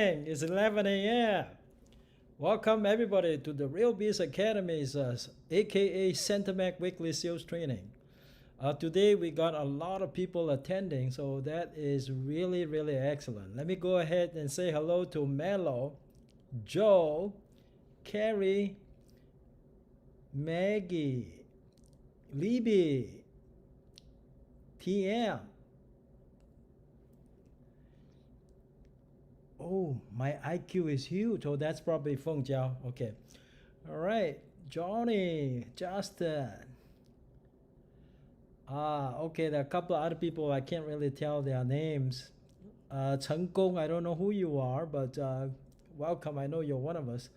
morning. It's 11 a.m. Welcome everybody to the Real Biz Academy's aka Centermac weekly sales training. Today we got a lot of people attending, so that is really excellent. Let me go ahead and say hello to Mello, Joe, Carrie, Maggie, Libby, TM. Oh, my IQ is huge. Oh, that's probably Feng Jiao. Okay. All right. Johnny, Justin. Okay. There are a couple of other people. I can't really tell their names. Chen Gong, I don't know who you are, but welcome. I know you're one of us.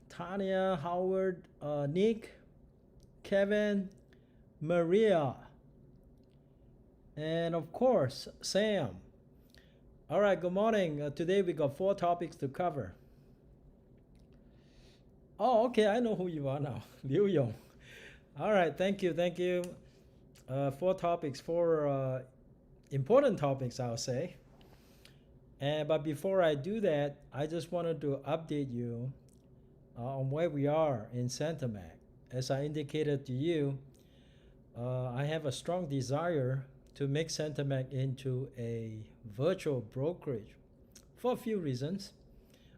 Tanya, Howard, Nick, Kevin, Maria, and of course, Sam. All right, good morning. Today we got 4 topics to cover. Oh, okay, I know who you are now. Liu Yong. All right, thank you. 4 topics, 4 important topics, I'll say. But before I do that, I just wanted to update you on where we are in Centermac. As I indicated to you, I have a strong desire to make Centermac into a virtual brokerage for a few reasons.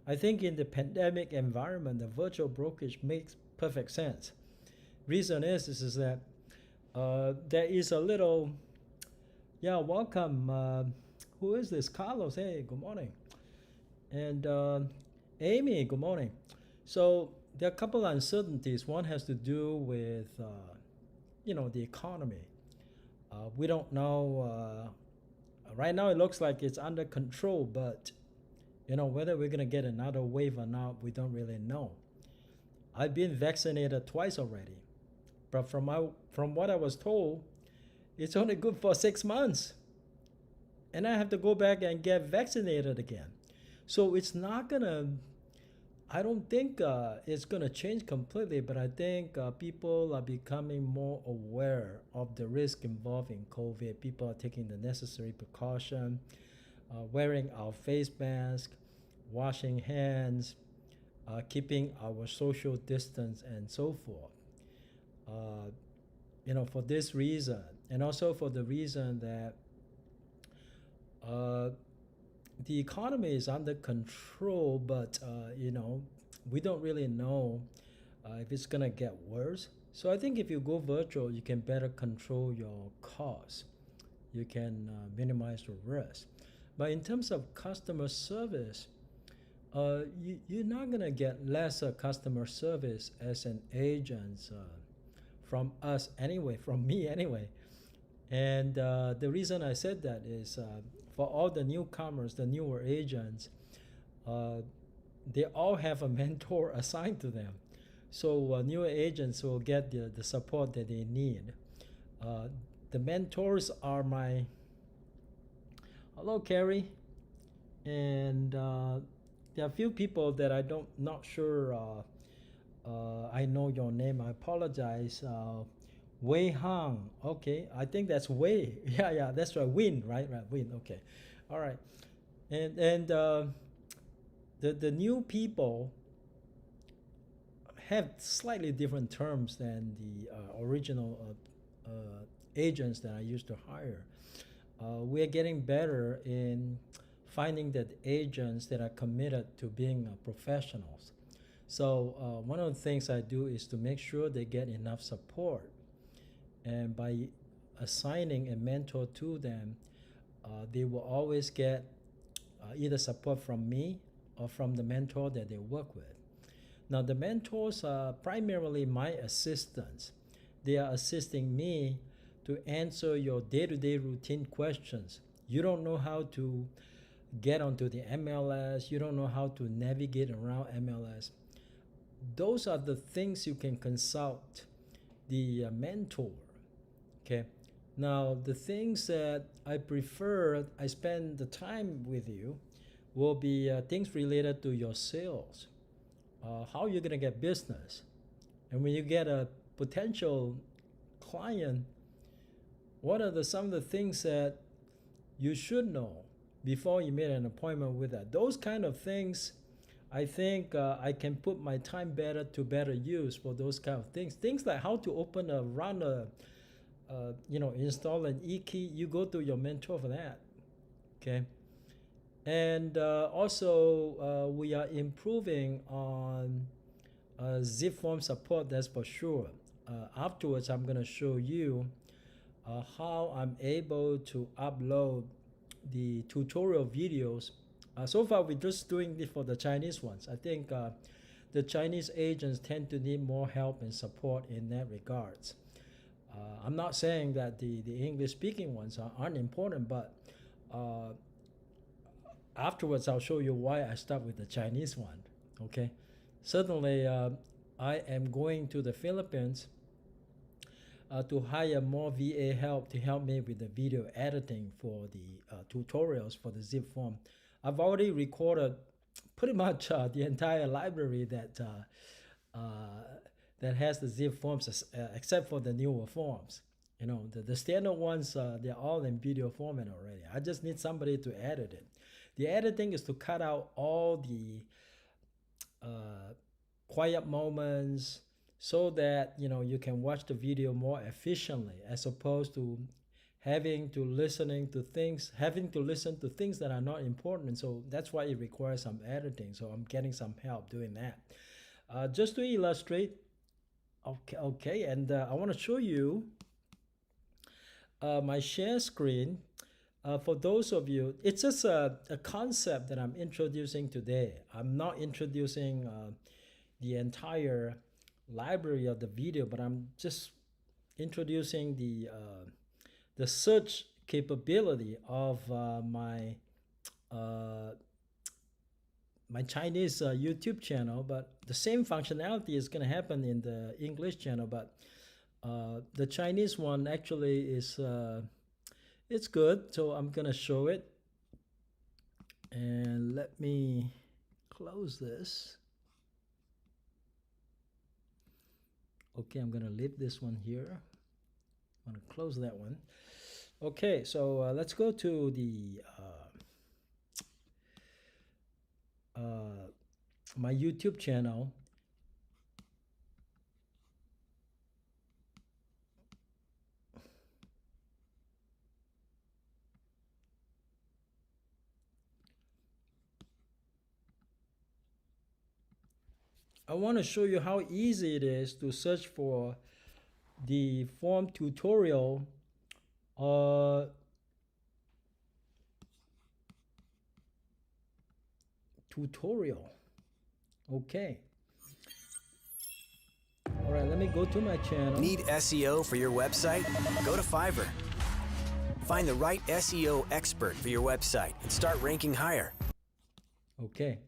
I think in the pandemic environment, the virtual brokerage makes perfect sense. Reason is that there is a little, welcome. Who is this? Carlos, hey, good morning. And Amy, good morning. So there are a couple of uncertainties. One has to do with, the economy. We don't know. Right now it looks like it's under control, but whether we're gonna get another wave or not, we don't really know. I've been vaccinated twice already, but from what I was told, it's only good for 6 months, and I have to go back and get vaccinated again. So it's not gonna. I don't think it's going to change completely, but I think people are becoming more aware of the risk involved in COVID. People are taking the necessary precaution, wearing our face mask, washing hands, keeping our social distance, and so forth. For this reason, and also for the reason that the economy is under control, but we don't really know if it's gonna get worse. So I think if you go virtual, you can better control your costs. You can minimize the risk. But in terms of customer service, you're not gonna get lesser customer service as an agent from us anyway, from me anyway. And the reason I said that is for all the newcomers, the newer agents, they all have a mentor assigned to them. So newer agents will get the support that they need. The mentors are my, hello Carrie, and there are a few people that not sure I know your name. I apologize. Wei Hang, okay, I think that's Wei. Yeah, that's right. Win, right, Win. Okay, all right, and the new people have slightly different terms than the original agents that I used to hire. We're getting better in finding that agents that are committed to being professionals. So one of the things I do is to make sure they get enough support. And by assigning a mentor to them, they will always get either support from me or from the mentor that they work with. Now, the mentors are primarily my assistants. They are assisting me to answer your day-to-day routine questions. You don't know how to get onto the MLS. You don't know how to navigate around MLS. Those are the things you can consult the mentor. Okay, now the things that I prefer, I spend the time with you, will be things related to your sales, how you're gonna get business, and when you get a potential client, what are some of the things that you should know before you made an appointment with that. Those kind of things, I think I can put my time better to better use for those kind of things. Things like how to open a run a, install an e-key. You go to your mentor for that, okay? And also we are improving on Zipform support, that's for sure. Afterwards, I'm gonna show you how I'm able to upload the tutorial videos. So far, we're just doing it for the Chinese ones. I think the Chinese agents tend to need more help and support in that regards. I'm not saying that the English-speaking ones aren't important, but afterwards, I'll show you why I start with the Chinese one, okay? Certainly, I am going to the Philippines to hire more VA help to help me with the video editing for the tutorials for the zip form. I've already recorded pretty much the entire library that has the zip forms, except for the newer forms. You know, the standard ones, they're all in video format already. I just need somebody to edit it. The editing is to cut out all the quiet moments, so that you can watch the video more efficiently, as opposed to having to listen to things that are not important. So that's why it requires some editing. So I'm getting some help doing that. Just to illustrate, okay, and I want to show you my share screen. For those of you, it's just a concept that I'm introducing today. I'm not introducing the entire library of the video, but I'm just introducing the search capability of my Chinese YouTube channel. But the same functionality is going to happen in the English channel, but the Chinese one actually is it's good. So I'm gonna show it, and let me close this. Okay, I'm gonna leave this one here. I'm gonna close that one. Okay, so let's go to the my YouTube channel. I want to show you how easy it is to search for the form tutorial Okay. All right, let me go to my channel. Need SEO for your website? Go to Fiverr. Find the right SEO expert for your website and start ranking higher. Okay.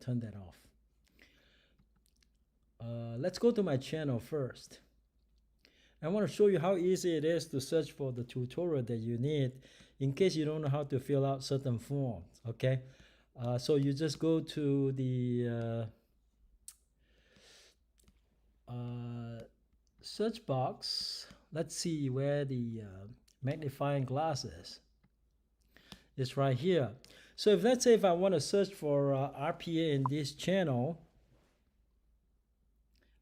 Turn that off. Let's go to my channel first. I want to show you how easy it is to search for the tutorial that you need in case you don't know how to fill out certain forms, okay? So you just go to the search box. Let's see where the magnifying glass is. It's right here. So if let's say if I want to search for RPA in this channel.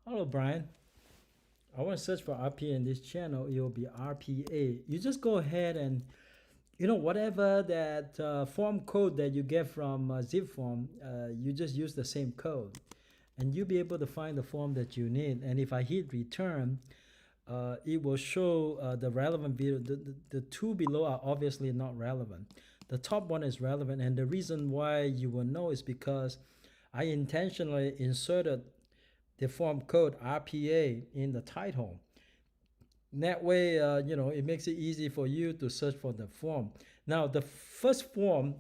Hello, Brian. I want to search for RPA in this channel. It will be RPA. You just go ahead and, whatever that form code that you get from Zipform, you just use the same code. And you'll be able to find the form that you need. And if I hit return, it will show the relevant video. The two below are obviously not relevant. The top one is relevant. And the reason why you will know is because I intentionally inserted the form code RPA in the title. That way, it makes it easy for you to search for the form. Now, the first form,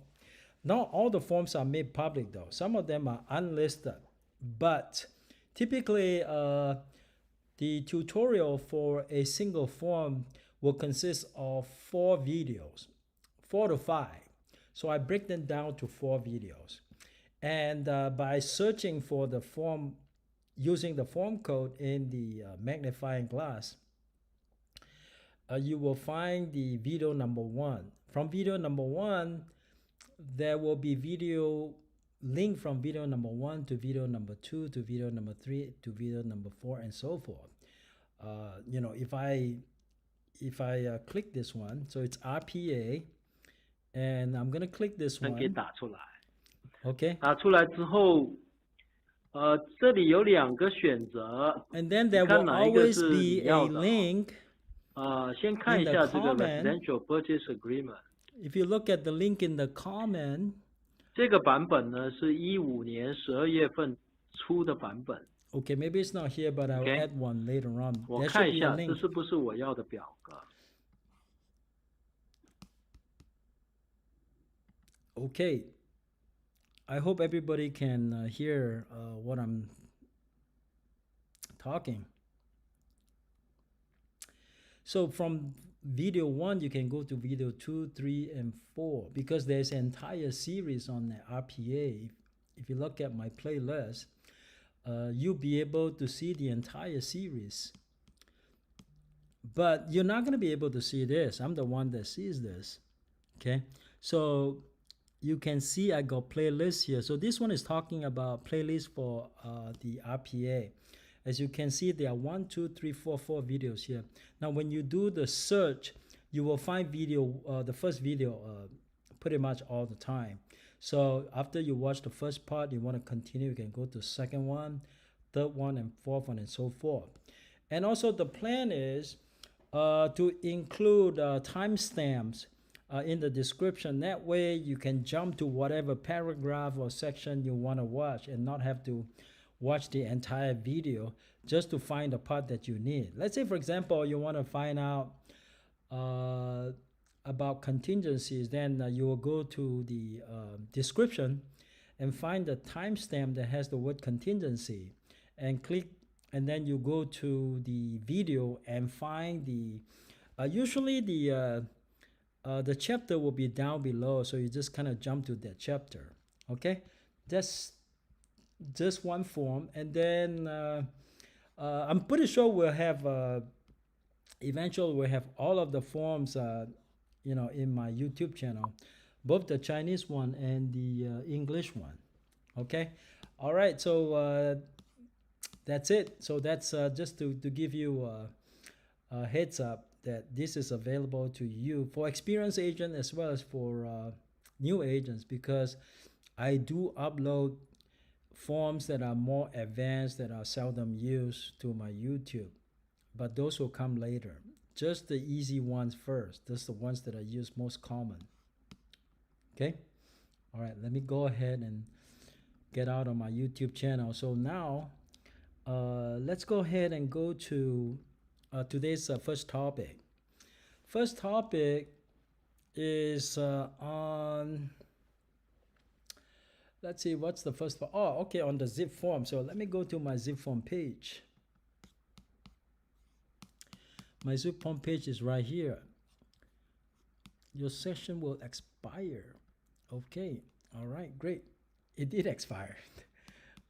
not all the forms are made public though. Some of them are unlisted. But typically, the tutorial for a single form will consist of 4 videos, 4 to 5. So I break them down to 4 videos. And by searching for the form, using the form code in the magnifying glass, you will find the video number 1. From video number 1, there will be video link from video number 1 to video number 2 to video number 3 to video number 4 and so forth. If I click this one, so it's RPA, and I'm gonna click this 给 one. 打出来。 Okay. 打出来之后，这里有2个选择。 And then there 你看 will 哪一个 always 是 be 你 a 要的？ link. 先看一 in 下 the 这个 comment. Residential Purchase Agreement。 If you look at the link in the comment, 这个版本呢是15年12月份出的版本。 okay, maybe it's not here, but I'll Okay. add one later on. 我 There 看 should 一 be a 下，这 link. 是不是我要的表格？ Okay. I hope everybody can hear what I'm talking. So from video 1, you can go to video 2, 3, and 4 because there's an entire series on the RPA. If you look at my playlist, you'll be able to see the entire series. But you're not going to be able to see this. I'm the one that sees this. Okay. So you can see I got playlists here. So this one is talking about playlists for the RPA. As you can see, there are 1, 2, 3, 4 videos here. Now, when you do the search, you will find the first video pretty much all the time. So after you watch the first part, you want to continue, you can go to second one, third one, and fourth one, and so forth. And also the plan is to include timestamps in the description. That way you can jump to whatever paragraph or section you want to watch and not have to watch the entire video just to find the part that you need. Let's say, for example, you want to find out about contingencies, then you will go to the description and find the timestamp that has the word contingency and click, and then you go to the video and find the usually the chapter will be down below, so you just kind of jump to that chapter. Okay, that's just one form. And then I'm pretty sure we'll have eventually we'll have all of the forms in my YouTube channel, both the Chinese one and the English one. Okay, all right, so that's it. So that's just to give you a heads up that this is available to you for experienced agents as well as for new agents, because I do upload forms that are more advanced that are seldom used to my YouTube, but those will come later. Just the easy ones first. That's the ones that are used most common. Okay, all right, let me go ahead and get out of my YouTube channel. So now let's go ahead and go to today's first topic. First topic is on, let's see, what's the first one? Oh, okay, on the zip form. So let me go to my zip form page. My zip form page is right here. Your session will expire. Okay, all right, great. It did expire.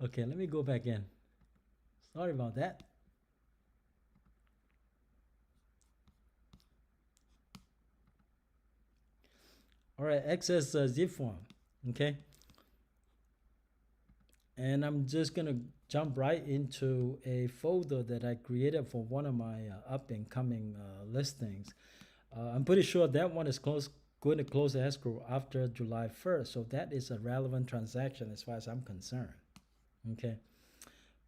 Okay, let me go back in. Sorry about that. All right, access zip form. Okay. And I'm just going to jump right into a folder that I created for one of my up and coming listings. I'm pretty sure that one is going to close escrow after July 1st. So that is a relevant transaction as far as I'm concerned. Okay.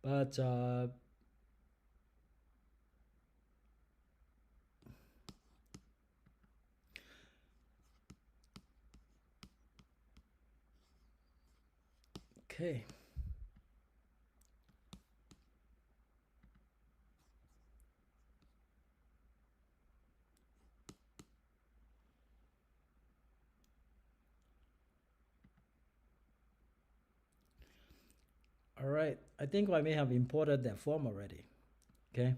But okay. All right, I think I may have imported that form already. Okay,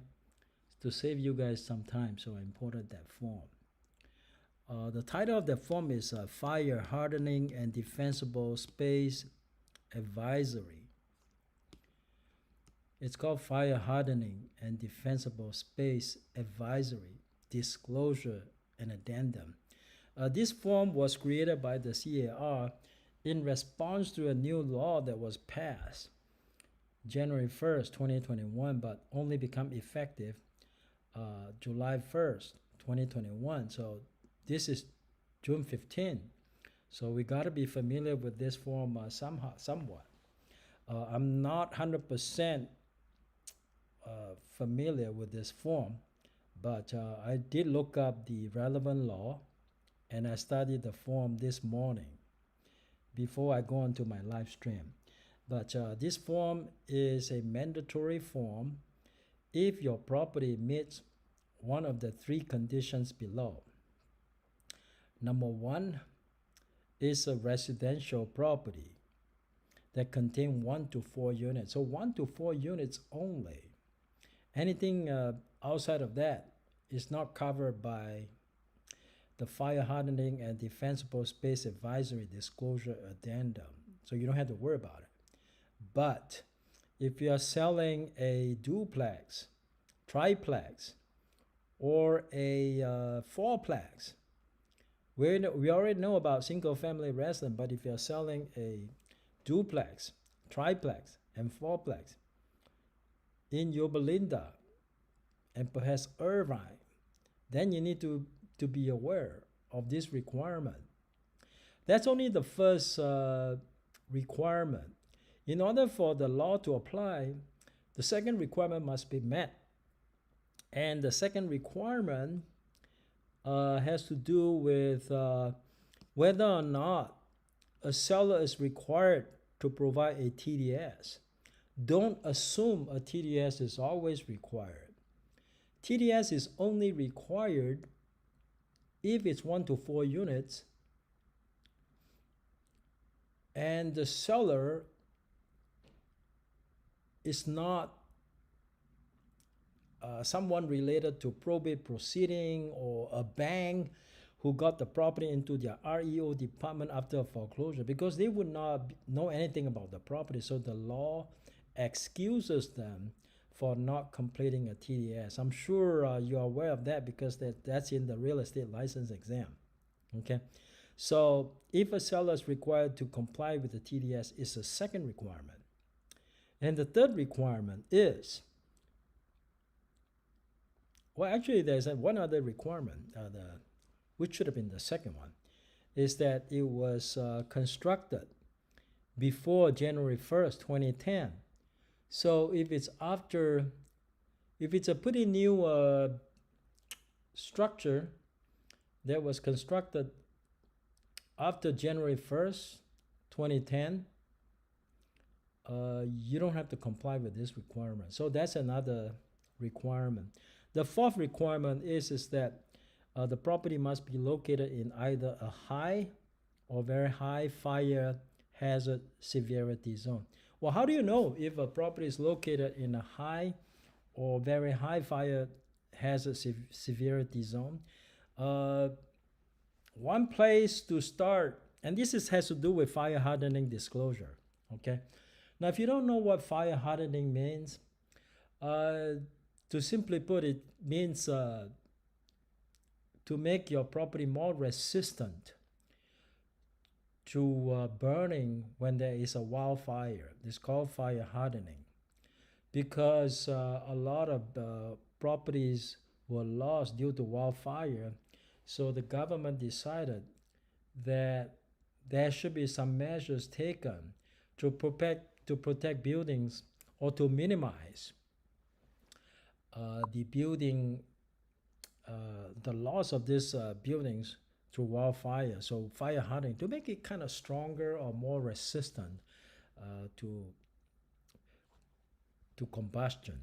to save you guys some time, so I imported that form. The title of the form is Fire Hardening and Defensible Space Advisory. It's called Fire Hardening and Defensible Space Advisory. disclosure and addendum. This form was created by the CAR in response to a new law that was passed January 1st, 2021, but only become effective July 1st, 2021. So this is June 15th. So we got to be familiar with this form somewhat. I'm not 100% familiar with this form, but I did look up the relevant law and I studied the form this morning before I go on to my live stream. But this form is a mandatory form if your property meets one of the three conditions below. Number one is a residential property that contain 1 to 4 units. So 1 to 4 units only. Anything outside of that is not covered by the fire hardening and defensible space advisory disclosure addendum. So you don't have to worry about it. But if you are selling a duplex, triplex, or a fourplex, we already know about single family residence, but if you're selling a duplex, triplex, and fourplex in Yorba Linda and perhaps Irvine, then you need to be aware of this requirement. That's only the first requirement. In order for the law to apply, the second requirement must be met. And the second requirement has to do with whether or not a seller is required to provide a TDS. Don't assume a TDS is always required. TDS is only required if it's 1 to 4 units and the seller is not someone related to probate proceeding or a bank who got the property into their REO department after a foreclosure, because they would not know anything about the property. So the law excuses them for not completing a TDS. I'm sure you're aware of that because that's in the real estate license exam. Okay, so if a seller is required to comply with the TDS, it's a second requirement. And the third requirement is, well, actually there's one other requirement, which should have been the second one, is that it was constructed before January 1st, 2010. So if it's a pretty new structure that was constructed after January 1st, 2010, you don't have to comply with this requirement. So that's another requirement. The fourth requirement is that the property must be located in either a high or very high fire hazard severity zone. Well, how do you know if a property is located in a high or very high fire hazard severity zone? One place to start, and this has to do with fire hardening disclosure, okay? Now, if you don't know what fire hardening means, to simply put, it means to make your property more resistant to burning when there is a wildfire. It's called fire hardening, because a lot of properties were lost due to wildfire. So the government decided that there should be some measures taken to protect buildings, or to minimize the loss of these buildings through wildfire. So fire hardening, to make it kind of stronger or more resistant to combustion.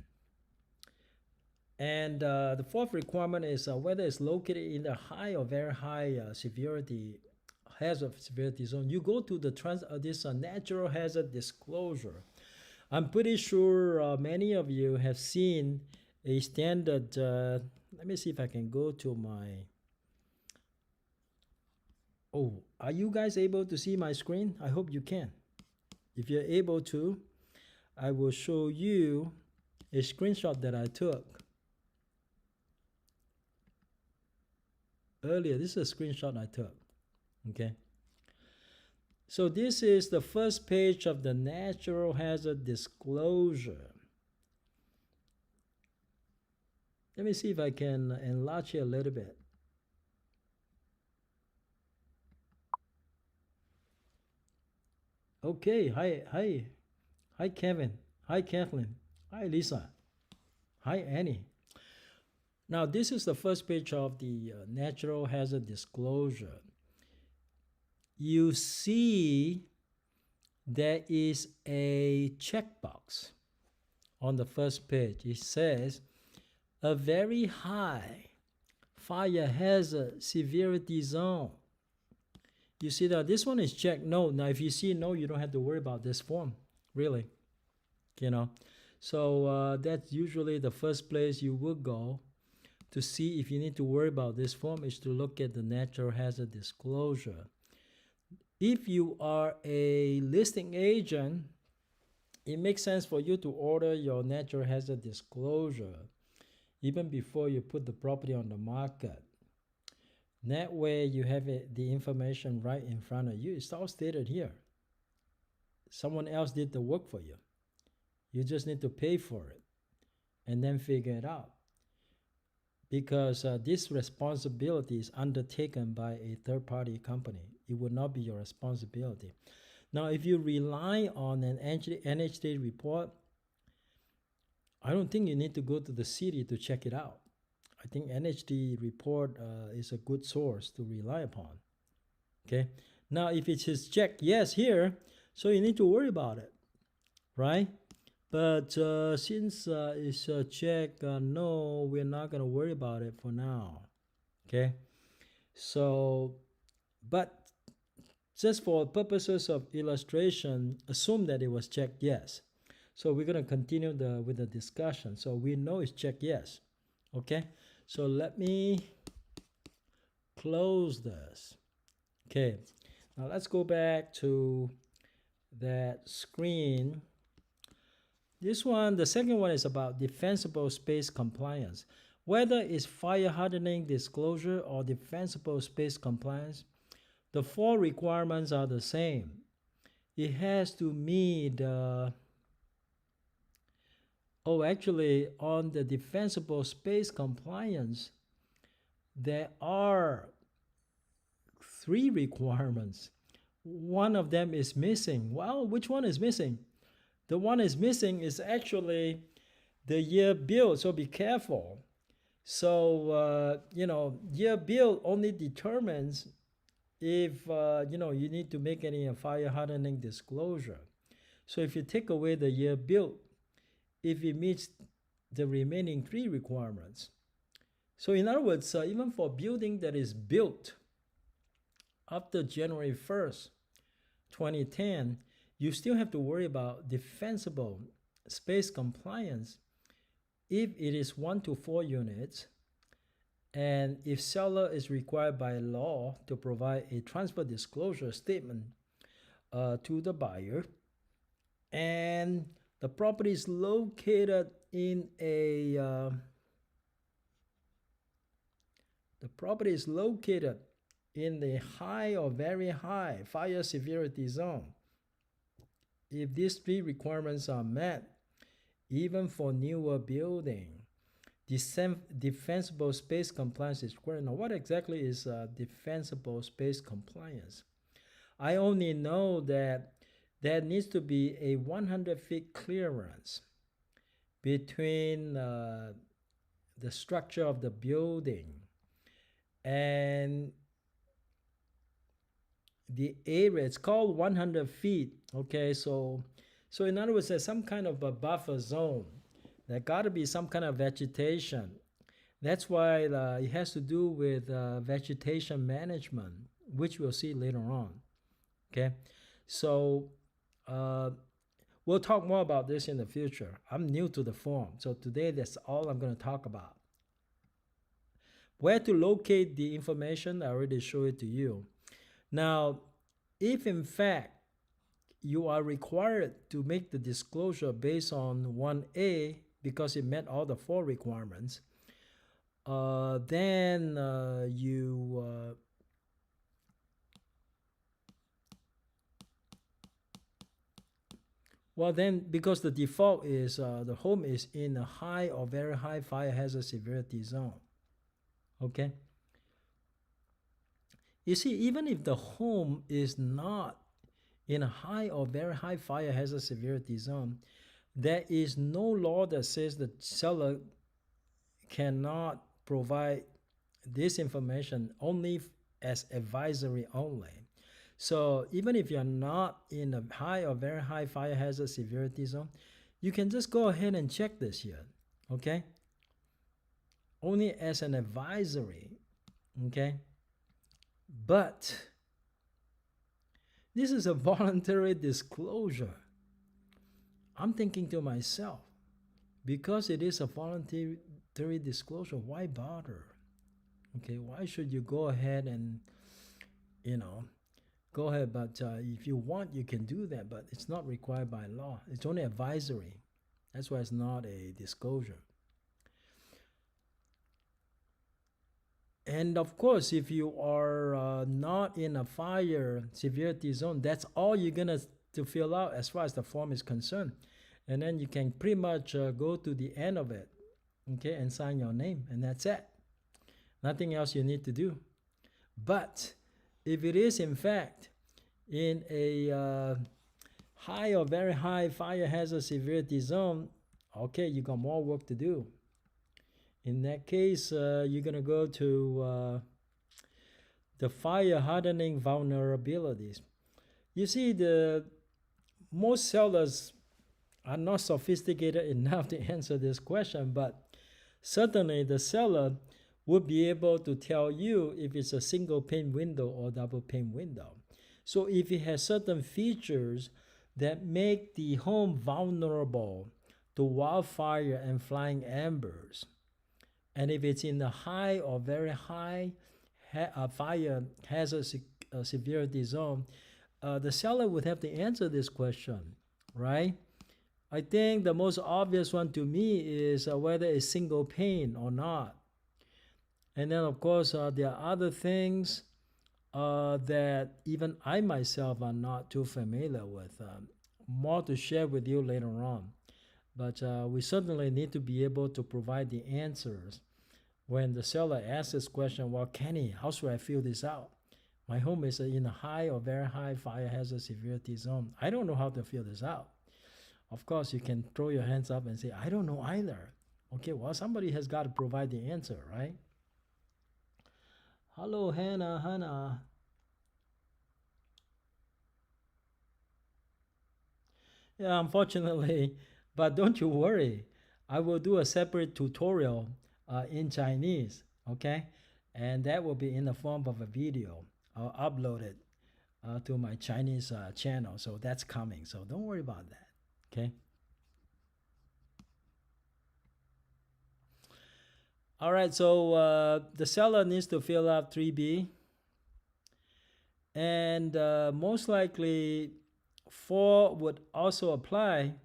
And the fourth requirement is whether it's located in the high or very high severity hazard severity zone. You go to this natural hazard disclosure. I'm pretty sure many of you have seen a standard. Let me see if I can go to my. Oh, are you guys able to see my screen? I hope you can. If you're able to, I will show you a screenshot that I took. earlier. This is a screenshot I took. Okay. So this is the first page of the natural hazard disclosure. Let me see if I can enlarge it a little bit. Okay, hi Kevin, hi Kathleen, hi Lisa, hi Annie. Now this is the first page of the natural hazard disclosure. You see there is a checkbox on the first page. It says a very high fire hazard severity zone. You see that this one is checked no. Now if you see no, you don't have to worry about this form, really. So that's usually the first place you would go to see if you need to worry about this form, is to look at the natural hazard disclosure. If you are a listing agent, it makes sense for you to order your natural hazard disclosure even before you put the property on the market. That way you have the information right in front of you. It's all stated here. Someone else did the work for you. You just need to pay for it and then figure it out. Because this responsibility is undertaken by a third-party company. It would not be your responsibility. Now, if you rely on an NHD report, I don't think you need to go to the city to check it out. I think NHD report is a good source to rely upon. Okay. Now, if it is checked yes here, so you need to worry about it, right? But since it's checked no, we're not going to worry about it for now. Okay. So, but just for purposes of illustration, assume that it was checked yes. So we're going to continue with the discussion. So we know it's checked yes. Okay. So let me close this. Okay. Now let's go back to that screen. This one, the second one, is about defensible space compliance. Whether it's fire hardening disclosure or defensible space compliance, the 4 requirements are the same. It has to meet actually on the defensible space compliance, there are 3 requirements. One of them is missing. Well, which one is missing? The one is missing is actually the year built, so be careful. So, year built only determines if, you need to make any fire hardening disclosure. So if you take away the year built, if it meets the remaining 3 requirements. So in other words, even for building that is built after January 1st, 2010, you still have to worry about defensible space compliance if it is 1 to 4 units, and if seller is required by law to provide a transfer disclosure statement to the buyer, and the property is located in a high or very high fire severity zone. If these 3 requirements are met, even for newer building, defensible space compliance is required. Now, what exactly is defensible space compliance? I only know that there needs to be a 100 feet clearance between the structure of the building and the area. It's called 100 feet. Okay, so in other words, there's some kind of a buffer zone. There got to be some kind of vegetation. That's why it has to do with vegetation management, which we'll see later on. Okay, so we'll talk more about this in the future. I'm new to the form, so today that's all I'm going to talk about. Where to locate the information, I already showed it to you. Now, if in fact you are required to make the disclosure based on 1A because it met all the 4 requirements, then you well, then because the default is the home is in a high or very high fire hazard severity zone. Okay. You see, even if the home is not in a high or very high fire hazard severity zone, there is no law that says the seller cannot provide this information only as advisory only. So even if you're not in a high or very high fire hazard severity zone, you can just go ahead and check this here, okay? Only as an advisory, okay? But this is a voluntary disclosure. I'm thinking to myself, because it is a voluntary disclosure, why bother? Okay, why should you go ahead and, go ahead, but if you want, you can do that, but it's not required by law. It's only advisory. That's why it's not a disclosure. And of course, if you are not in a fire severity zone, that's all you're gonna to fill out as far as the form is concerned. And then you can pretty much go to the end of it, okay, and sign your name, and that's it. Nothing else you need to do. But if it is in fact in a high or very high fire hazard severity zone, okay, you got more work to do. In that case, you're gonna go to the fire hardening vulnerabilities. You see, the most sellers are not sophisticated enough to answer this question, but certainly the seller would be able to tell you if it's a single pane window or double pane window. So if it has certain features that make the home vulnerable to wildfire and flying embers, and if it's in the high or very high fire hazard severity zone, the seller would have to answer this question, right? I think the most obvious one to me is whether it's single pane or not. And then, of course, there are other things that even I myself are not too familiar with. More to share with you later on. But we certainly need to be able to provide the answers when the seller asks this question, well, Kenny, how should I fill this out? My home is in a high or very high fire hazard severity zone. I don't know how to fill this out. Of course, you can throw your hands up and say, I don't know either. Okay, well, somebody has got to provide the answer, right? Hello, Hannah. Yeah, unfortunately, but don't you worry. I will do a separate tutorial in Chinese, okay? And that will be in the form of a video. I'll upload it to my Chinese channel, so that's coming. So don't worry about that, okay? All right, so the seller needs to fill out 3B. And most likely 4 would also apply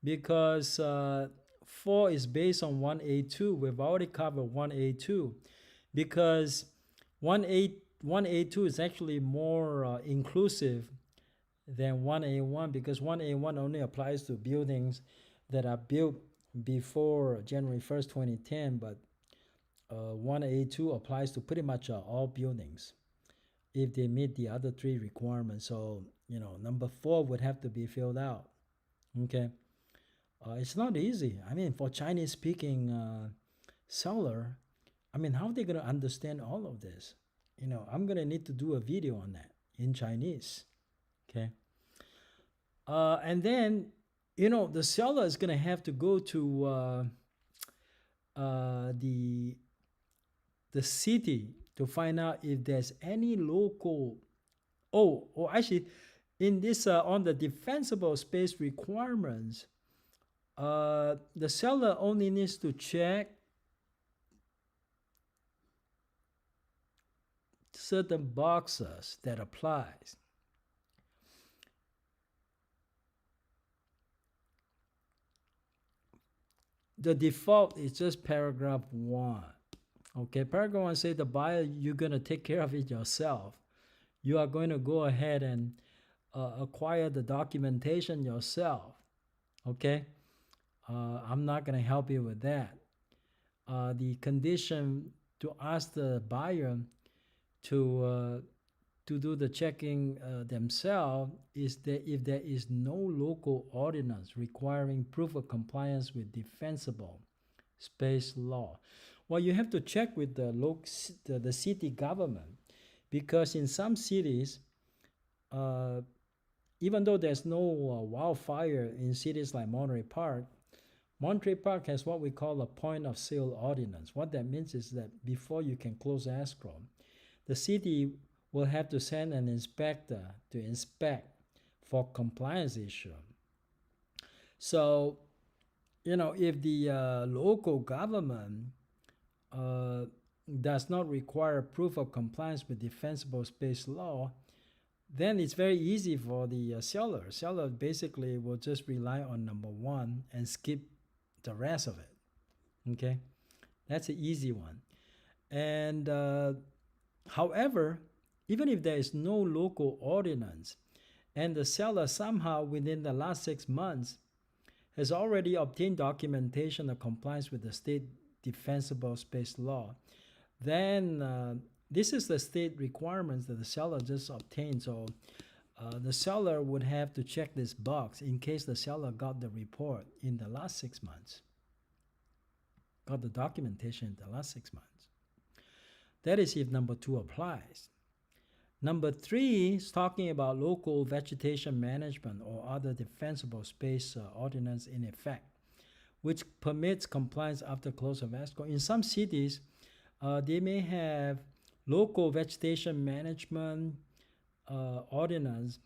because 4 is based on 1A2. We've already covered 1A2 because 1A2 is actually more inclusive than 1A1 because 1A1 only applies to buildings that are built before January 1st, 2010, but 1A2 applies to pretty much all buildings if they meet the other 3 requirements. So, number 4 would have to be filled out. Okay. It's not easy. I mean, for Chinese speaking seller, I mean, how are they going to understand all of this? I'm going to need to do a video on that in Chinese. Okay. And then, the seller is going to have to go to the city to find out if there's any local, actually, in this, on the defensible space requirements, the seller only needs to check certain boxes that applies. the default is just paragraph 1. Okay, paragraph 1 say the buyer, you're going to take care of it yourself. You are going to go ahead and acquire the documentation yourself. Okay, I'm not going to help you with that. The condition to ask the buyer to do the checking themselves is that if there is no local ordinance requiring proof of compliance with defensible space law. Well, you have to check with the city government, because in some cities, even though there's no wildfire in cities like Monterey Park has what we call a point of sale ordinance. What that means is that before you can close escrow, the city will have to send an inspector to inspect for compliance issue. So, if the local government does not require proof of compliance with defensible space law, then it's very easy for the seller. Seller basically will just rely on number 1 and skip the rest of it. Okay, that's an easy one. And however, even if there is no local ordinance and the seller somehow within the last 6 months has already obtained documentation of compliance with the state defensible space law, then this is the state requirements that the seller just obtained. So the seller would have to check this box in case the seller got the report in the last 6 months, got the documentation in the last 6 months. That is if number 2 applies. Number 3 is talking about local vegetation management or other defensible space ordinance in effect, which permits compliance after close of escrow. In some cities, they may have local vegetation management ordinance,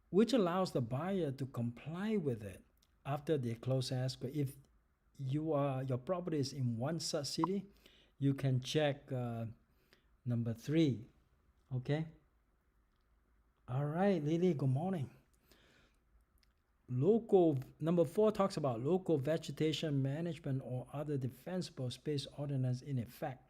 which allows the buyer to comply with it after they close escrow. If your property is in one such city, you can check number 3. Okay. All right, Lily, good morning. Number 4 talks about local vegetation management or other defensible space ordinance in effect,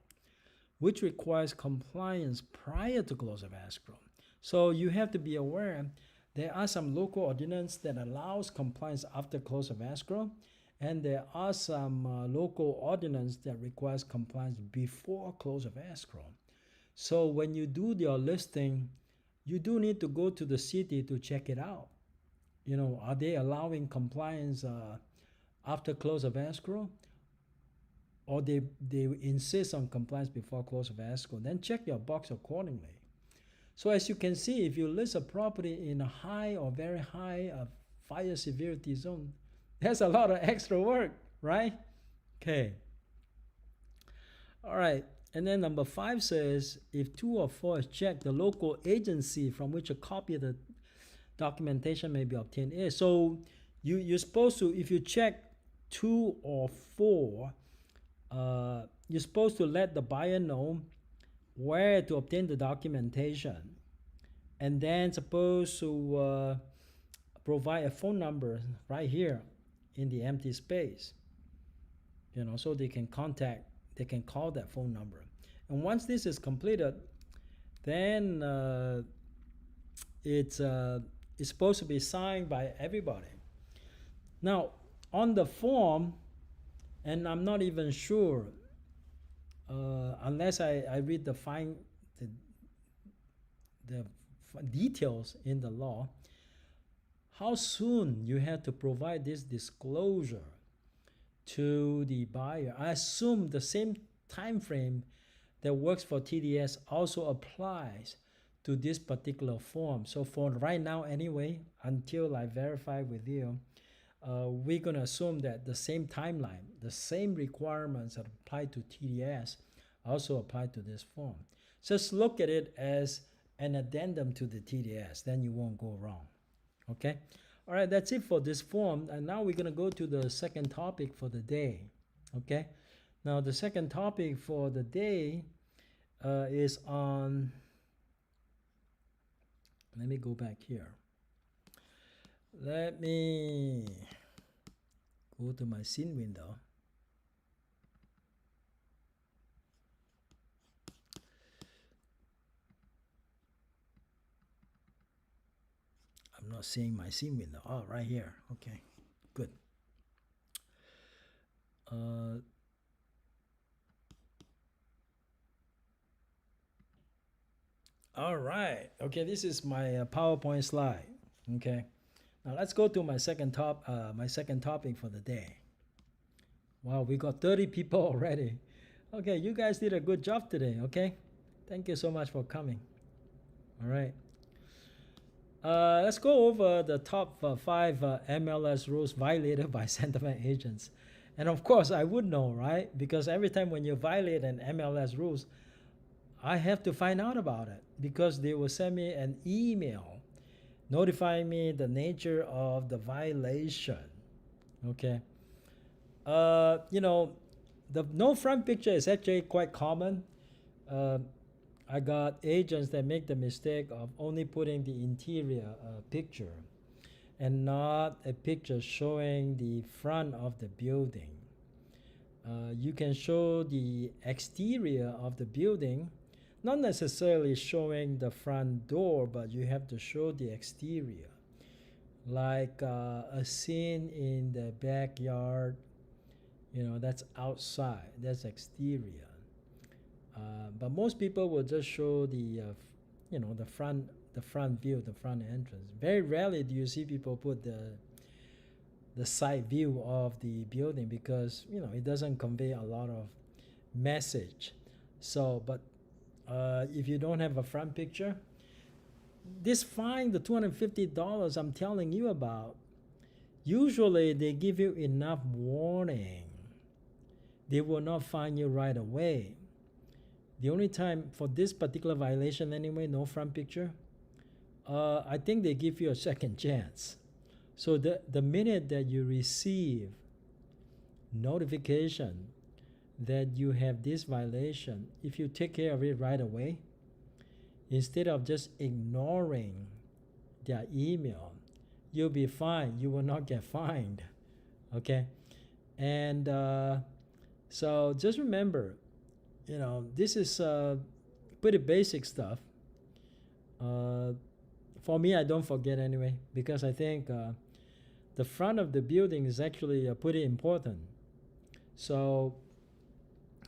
which requires compliance prior to close of escrow. So you have to be aware there are some local ordinance that allows compliance after close of escrow, and there are some local ordinance that requires compliance before close of escrow. So when you do your listing, you do need to go to the city to check it out. Are they allowing compliance after close of escrow? Or they insist on compliance before close of escrow? Then check your box accordingly. So as you can see, if you list a property in a high or very high fire severity zone, there's a lot of extra work, right? Okay. All right. And then number 5 says, if 2 or 4 is checked, the local agency from which a copy of the documentation may be obtained is. So you're supposed to, if you check 2 or 4, you're supposed to let the buyer know where to obtain the documentation, and then supposed to provide a phone number right here in the empty space, so they can call that phone number. And once this is completed, then it's supposed to be signed by everybody. Now, on the form, and I'm not even sure, unless I read the details in the law, how soon you have to provide this disclosure to the buyer. I assume the same time frame that works for TDS also applies to this particular form. So for right now anyway, until I verify with you, we're going to assume that the same timeline, the same requirements that apply to TDS also apply to this form. Just look at it as an addendum to the TDS, then you won't go wrong. Okay? All right, that's it for this form. And now we're going to go to the second topic for the day. Okay? Now, the second topic for the day is on, let me go back here. Let me Go to my scene window. I'm not seeing my scene window. Oh, right here. Okay, good. All right. Okay, this is my PowerPoint slide. Okay. Now let's go to my second topic for the day. Wow, we got 30 people already. Okay, you guys did a good job today. Okay, thank you so much for coming. All right. Let's go over the top 5 MLS rules violated by Centermac agents. And of course, I would know, right? Because every time when you violate an MLS rules, I have to find out about it because they will send me an email notifying me the nature of the violation. Okay. The no front picture is actually quite common. I got agents that make the mistake of only putting the interior picture and not a picture showing the front of the building. You can show the exterior of the building, not necessarily showing the front door, but you have to show the exterior, like a scene in the backyard. That's outside, that's exterior. But most people will just show the front view, the front entrance. Very rarely do you see people put the side view of the building because it doesn't convey a lot of message. So, but if you don't have a front picture, this fine, the $250 I'm telling you about, usually they give you enough warning. They will not fine you right away. The only time for this particular violation anyway, no front picture, I think they give you a second chance. So the minute that you receive notification that you have this violation, if you take care of it right away, instead of just ignoring their email, you'll be fine. You will not get fined. Okay? And so just remember, this is pretty basic stuff. For me, I don't forget anyway, because I think the front of the building is actually pretty important. So,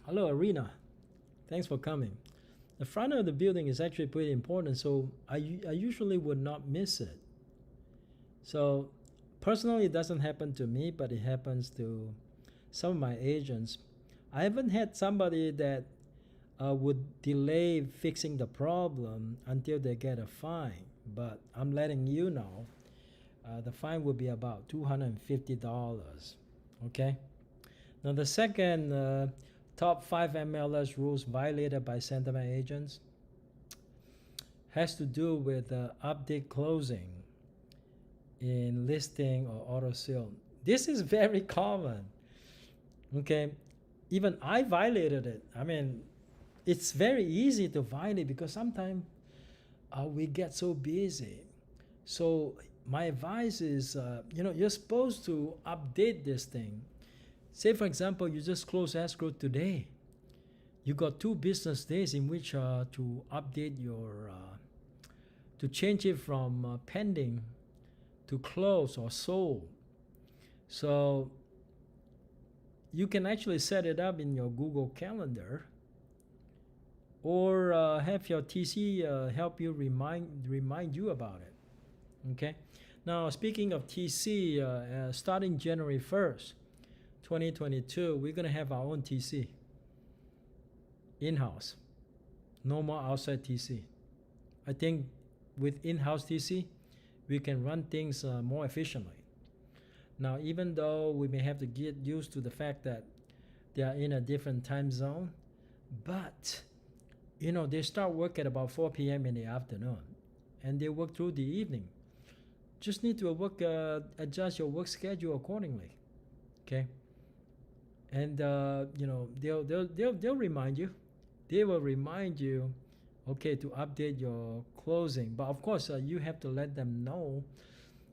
hello, Arena. Thanks for coming. The front of the building is actually pretty important, so I usually would not miss it. So, personally, it doesn't happen to me, but it happens to some of my agents. I haven't had somebody that would delay fixing the problem until they get a fine, but I'm letting you know the fine will be about $250. Okay? Now, the second top 5 MLS rules violated by Centermac agents has to do with update closing in listing or auto sale. This is very common. Okay? Even I violated it. I mean, it's very easy to violate because sometimes we get so busy. So my advice is, you're supposed to update this thing. Say, for example, you just close escrow today. You got 2 business days in which to update your, to change it from pending to close or sold. So you can actually set it up in your Google Calendar, or have your TC help you remind you about it. Okay. Now, speaking of TC, starting January 1st, 2022, we're gonna have our own TC in-house. No more outside TC. I think with in-house TC, we can run things more efficiently. Now, even though we may have to get used to the fact that they are in a different time zone, but they start work at about 4 p.m. in the afternoon, and they work through the evening. Just need to adjust your work schedule accordingly. Okay. And they'll remind you. They will remind you, okay, to update your closing. But of course, you have to let them know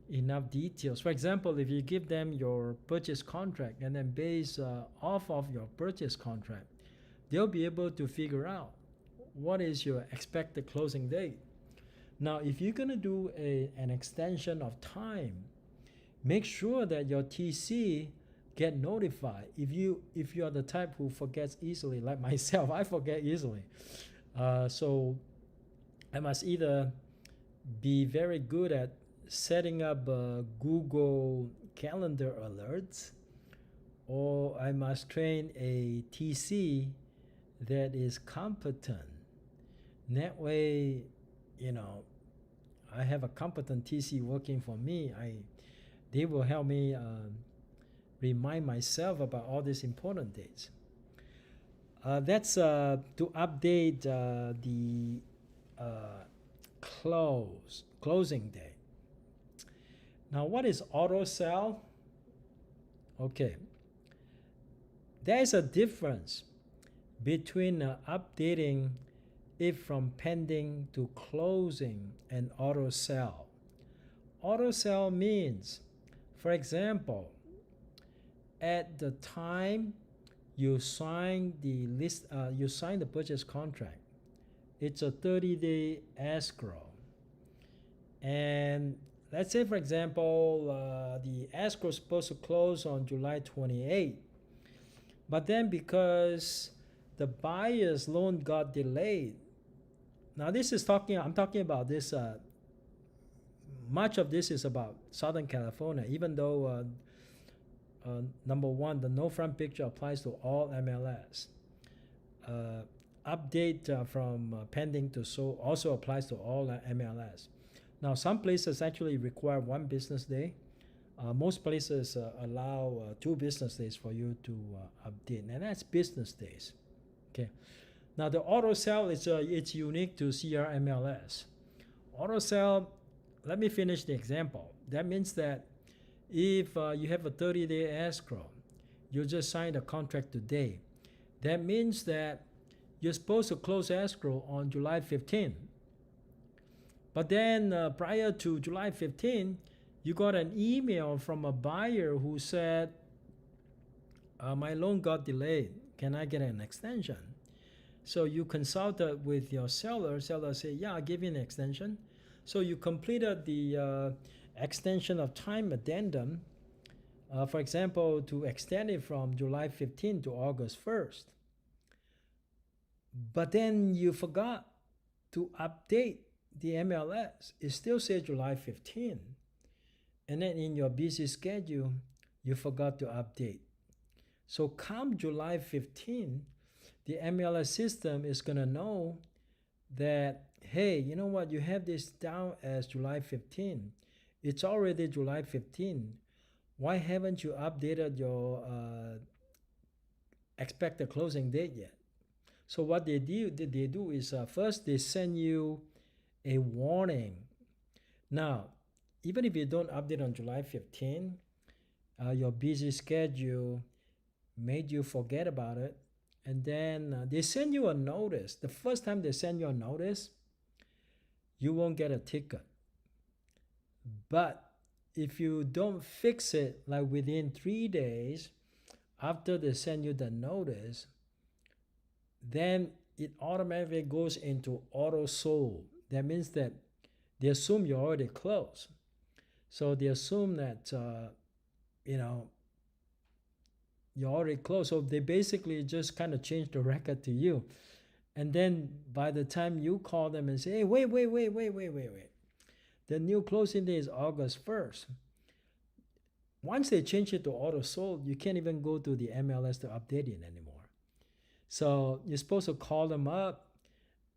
enough details. For example, if you give them your purchase contract and then base off of your purchase contract, they'll be able to figure out what is your expected closing date. Now, if you're going to do an extension of time, make sure that your TC get notified. If you are the type who forgets easily, like myself, I forget easily. So I must either be very good at setting up Google Calendar alerts, or I must train a TC that is competent. That way, I have a competent TC working for me. They will help me remind myself about all these important dates. That's to update the closing date. Now, what is auto sell? Okay, there is a difference between updating it from pending to closing and auto sell. Auto sell means, for example, at the time you sign the purchase contract, it's a 30-day escrow. And let's say, for example, the escrow is supposed to close on July 28th. But then because the buyer's loan got delayed, now I'm talking about this, much of this is about Southern California, even though number one, the no front picture applies to all MLS. Update from pending to sold also applies to all MLS. Now, some places actually require 1 business day. Most places allow 2 business days for you to update, and that's business days. Okay. Now, the auto sell it's unique to CRMLS. Auto sell, let me finish the example. That means that if you have a 30-day escrow, you just signed a contract today. That means that you're supposed to close escrow on July 15th. But then prior to July 15th, you got an email from a buyer who said, my loan got delayed. Can I get an extension? So you consulted with your seller. Seller said, yeah, I'll give you an extension. So you completed the extension of time addendum, for example, to extend it from July 15th to August 1st. But then you forgot to update the MLS. It still says July 15th. And then in your busy schedule, you forgot to update. So come July 15th, the MLS system is going to know that, hey, you know what, you have this down as July 15th. It's already July 15th. Why haven't you updated your expected closing date yet? So what they do is first they send you a warning. Now, even if you don't update on July 15th, your busy schedule made you forget about it, and then they send you a notice. The first time they send you a notice, you won't get a ticket. But if you don't fix it like within 3 days after they send you the notice, then it automatically goes into auto sold. That means that they assume you're already closed. So they assume that, you're already closed. So they basically just kind of change the record to you. And then by the time you call them and say, hey, wait. The new closing day is August 1st. Once they change it to auto sold, you can't even go to the MLS to update it anymore. So you're supposed to call them up,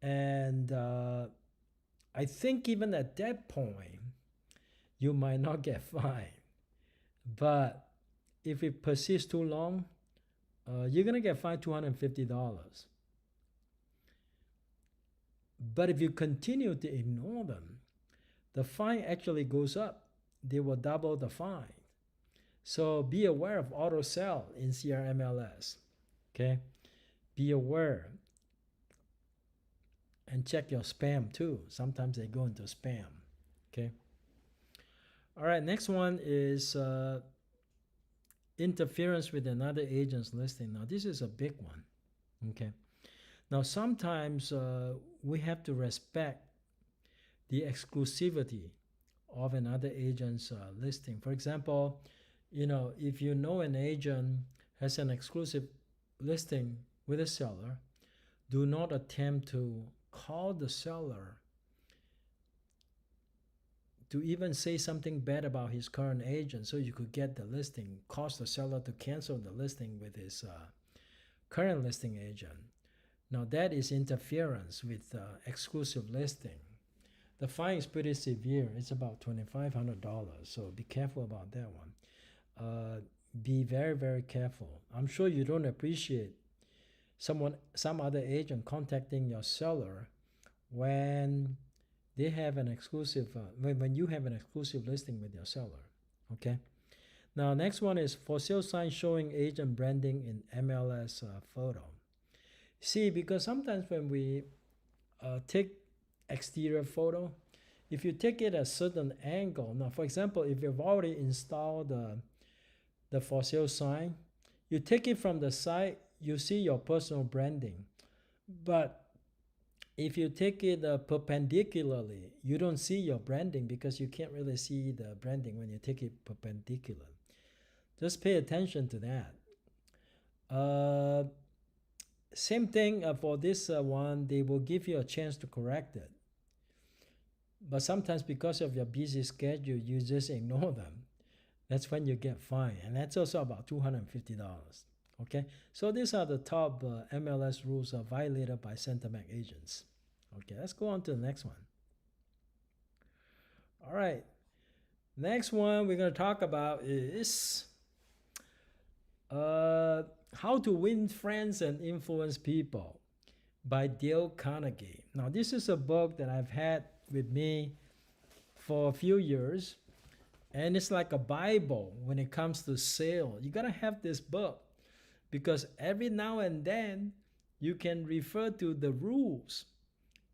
and I think even at that point, you might not get fined. But if it persists too long, you're going to get fined $250. But if you continue to ignore them, the fine actually goes up. They will double the fine. So be aware of auto sell in CRMLS. Okay? Be aware. And check your spam too. Sometimes they go into spam. Okay? All right, next one is interference with another agent's listing. Now, this is a big one. Okay. Now, sometimes we have to respect the exclusivity of another agent's listing. For example, if you know an agent has an exclusive listing with a seller, do not attempt to call the seller to even say something bad about his current agent so you could get the listing, cause the seller to cancel the listing with his current listing agent. Now that is interference with exclusive listing. The fine is pretty severe. It's about $2,500, so be careful about that one. Be very, very careful. I'm sure you don't appreciate some other agent contacting your seller when they have an exclusive, when you have an exclusive listing with your seller. Okay. Now, next one is for sale sign showing agent branding in MLS photo. See, because sometimes when we take exterior photo, if you take it at a certain angle, now for example, if you've already installed the for sale sign, you take it from the side, you see your personal branding. But if you take it perpendicularly, you don't see your branding because you can't really see the branding when you take it perpendicular. Just pay attention to that. Same thing for this one, they will give you a chance to correct it. But sometimes because of your busy schedule, you just ignore them. That's when you get fined, and that's also about $250. Okay, so these are the top MLS rules violated by Centermac agents. Okay, let's go on to the next one. All right, next one we're going to talk about is How to Win Friends and Influence People by Dale Carnegie. Now, this is a book that I've had with me for a few years, and it's like a Bible when it comes to sale. You got to have this book because every now and then you can refer to the rules.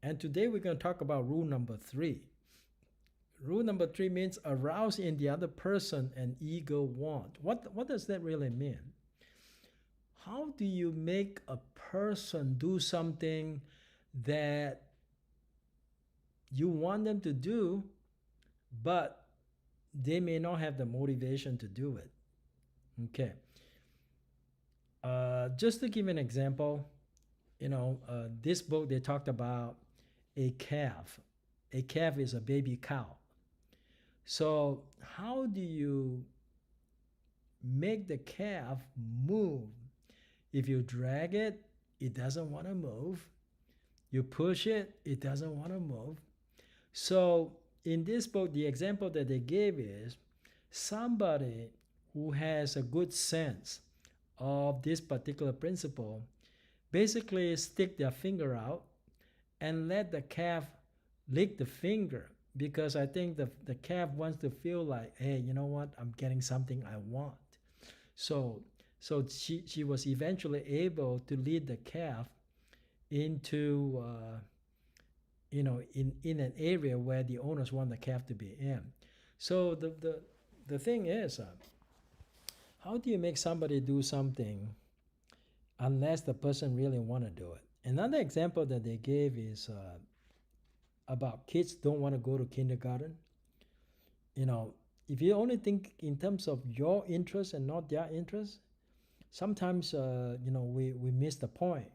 And today we're going to talk about rule number 3. Rule number 3 means arouse in the other person an ego want. What does that really mean? How do you make a person do something that you want them to do, but they may not have the motivation to do it? Okay. Just to give an example, this book, they talked about a calf. A calf is a baby cow. So how do you make the calf move? If you drag it, it doesn't want to move. You push it, it doesn't want to move. So in this book, the example that they gave is somebody who has a good sense of this particular principle basically stick their finger out and let the calf lick the finger, because I think the calf wants to feel like, hey, you know what, I'm getting something I want. So she was eventually able to lead the calf into in an area where the owners want the calf to be in. So the thing is, how do you make somebody do something unless the person really want to do it? Another example that they gave is about kids don't want to go to kindergarten. If you only think in terms of your interest and not their interest, sometimes we miss the point.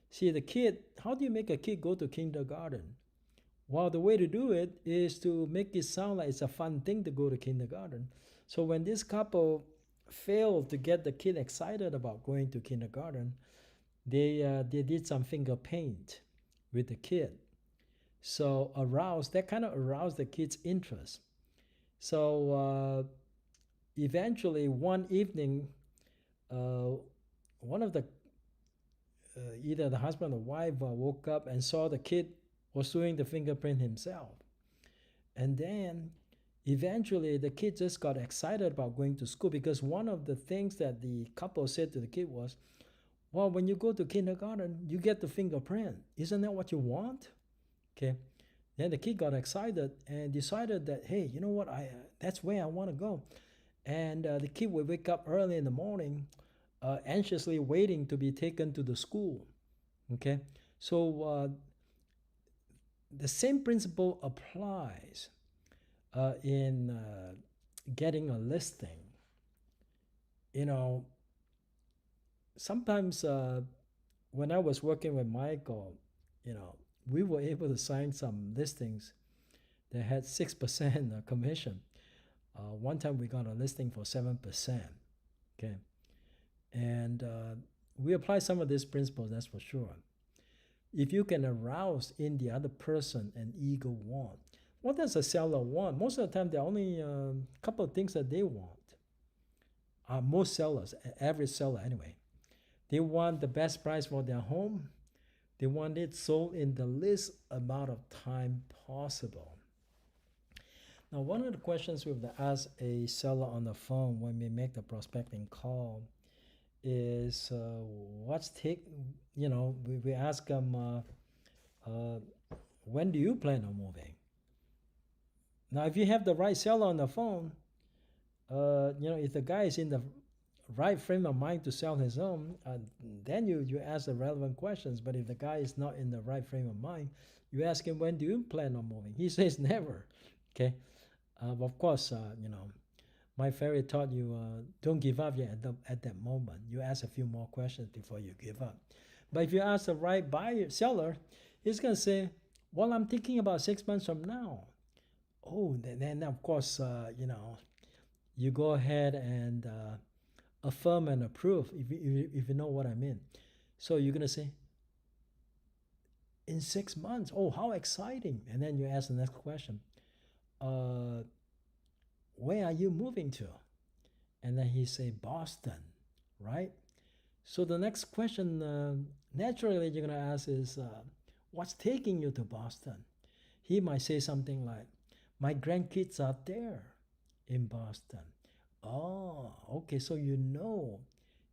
See, the kid, how do you make a kid go to kindergarten? Well, the way to do it is to make it sound like it's a fun thing to go to kindergarten. So when this couple failed to get the kid excited about going to kindergarten, they did some finger paint with the kid. So that kind of aroused the kid's interest. So eventually one evening, one of the either the husband or wife woke up and saw the kid was doing the fingerprint himself. And then eventually the kid just got excited about going to school, because one of the things that the couple said to the kid was, well, when you go to kindergarten, you get the fingerprint. Isn't that what you want? Okay. Then the kid got excited and decided that, hey, you know what, That's where I want to go. And the kid will wake up early in the morning, anxiously waiting to be taken to the school. Okay, so the same principle applies in getting a listing. You know, sometimes when I was working with Michael, we were able to sign some listings that had 6% commission. One time we got a listing for 7%. Okay, and we apply some of these principles, that's for sure. If you can arouse in the other person an ego want, what does a seller want? Most of the time, there are only a couple of things that they want. Most sellers, average seller anyway, they want the best price for their home. They want it sold in the least amount of time possible. Now, one of the questions we have to ask a seller on the phone when we make the prospecting call is we ask them, when do you plan on moving? Now, if you have the right seller on the phone, if the guy is in the right frame of mind to sell his home, then you ask the relevant questions. But if the guy is not in the right frame of mind, you ask him, when do you plan on moving? He says never. Okay. Of course, my fairy taught you don't give up yet at that moment. You ask a few more questions before you give up. But if you ask the right seller, he's going to say, well, I'm thinking about 6 months from now. Oh, then of course, you go ahead and affirm and approve, if you know what I mean. So you're going to say, in 6 months, oh, how exciting. And then you ask the next question, where are you moving to? And then he say, Boston, right? So the next question, naturally, you're going to ask is, what's taking you to Boston? He might say something like, my grandkids are there in Boston. Oh, okay, so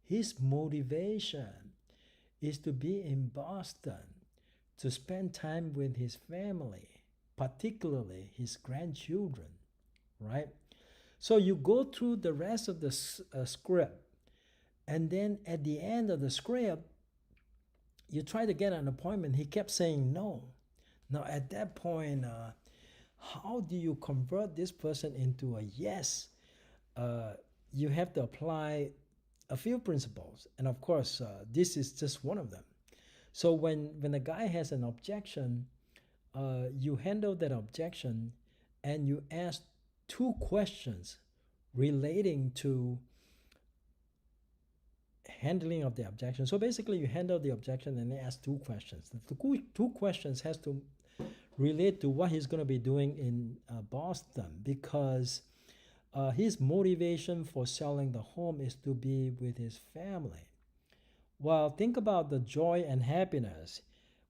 his motivation is to be in Boston, to spend time with his family, particularly his grandchildren, right? So you go through the rest of the script, and then at the end of the script, you try to get an appointment. He kept saying no. Now at that point, how do you convert this person into a yes? You have to apply a few principles, and of course, this is just one of them. So when the guy has an objection, you handle that objection, and you ask 2 questions relating to handling of the objection. So basically, you handle the objection and then ask 2 questions. The 2 questions has to relate to what he's going to be doing in Boston, because his motivation for selling the home is to be with his family. Well, think about the joy and happiness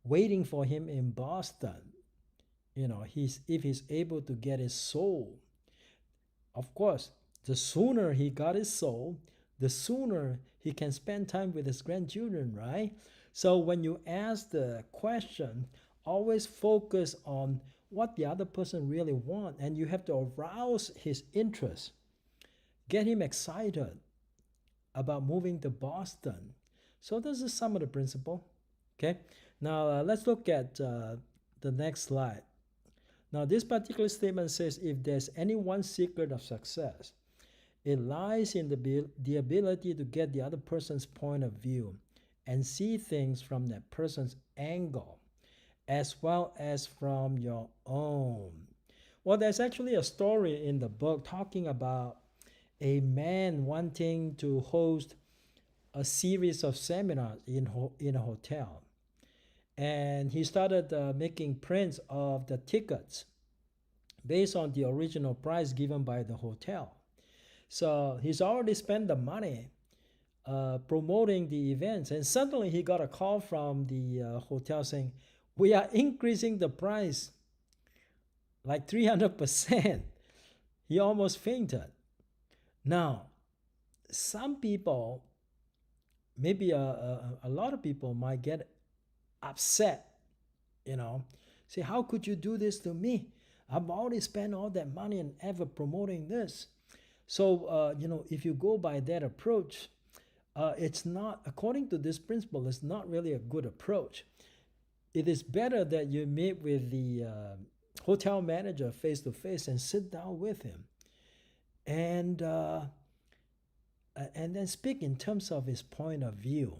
waiting for him in Boston. If he's able to get it sold. Of course, the sooner he got it sold, the sooner he can spend time with his grandchildren, right? So when you ask the question, always focus on what the other person really wants, and you have to arouse his interest. Get him excited about moving to Boston. So this is some of the principle. Okay, now let's look at the next slide. Now this particular statement says, if there's any one secret of success, it lies in the ability to get the other person's point of view and see things from that person's angle, as well as from your own. Well, there's actually a story in the book talking about a man wanting to host a series of seminars in a hotel. And he started making prints of the tickets based on the original price given by the hotel. So he's already spent the money promoting the events, and suddenly he got a call from the hotel saying, we are increasing the price like 300%. He almost fainted. Now, some people, maybe a lot of people might get upset, say, how could you do this to me? I've already spent all that money and effort promoting this. So, if you go by that approach, it's not, according to this principle, it's not really a good approach. It is better that you meet with the hotel manager face to face and sit down with him and then speak in terms of his point of view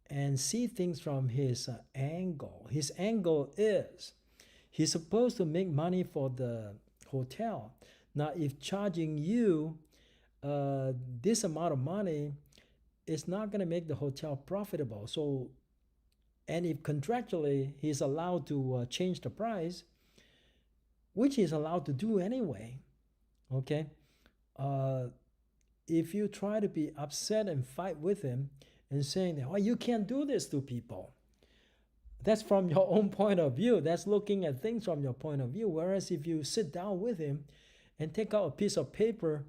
and see things from his angle. His angle is he's supposed to make money for the hotel. Now, if charging you this amount of money, it's not going to make the hotel profitable. So, and if contractually he's allowed to change the price, which he's allowed to do anyway, okay? If you try to be upset and fight with him and saying that, well, you can't do this to people, that's from your own point of view. That's looking at things from your point of view. Whereas if you sit down with him and take out a piece of paper,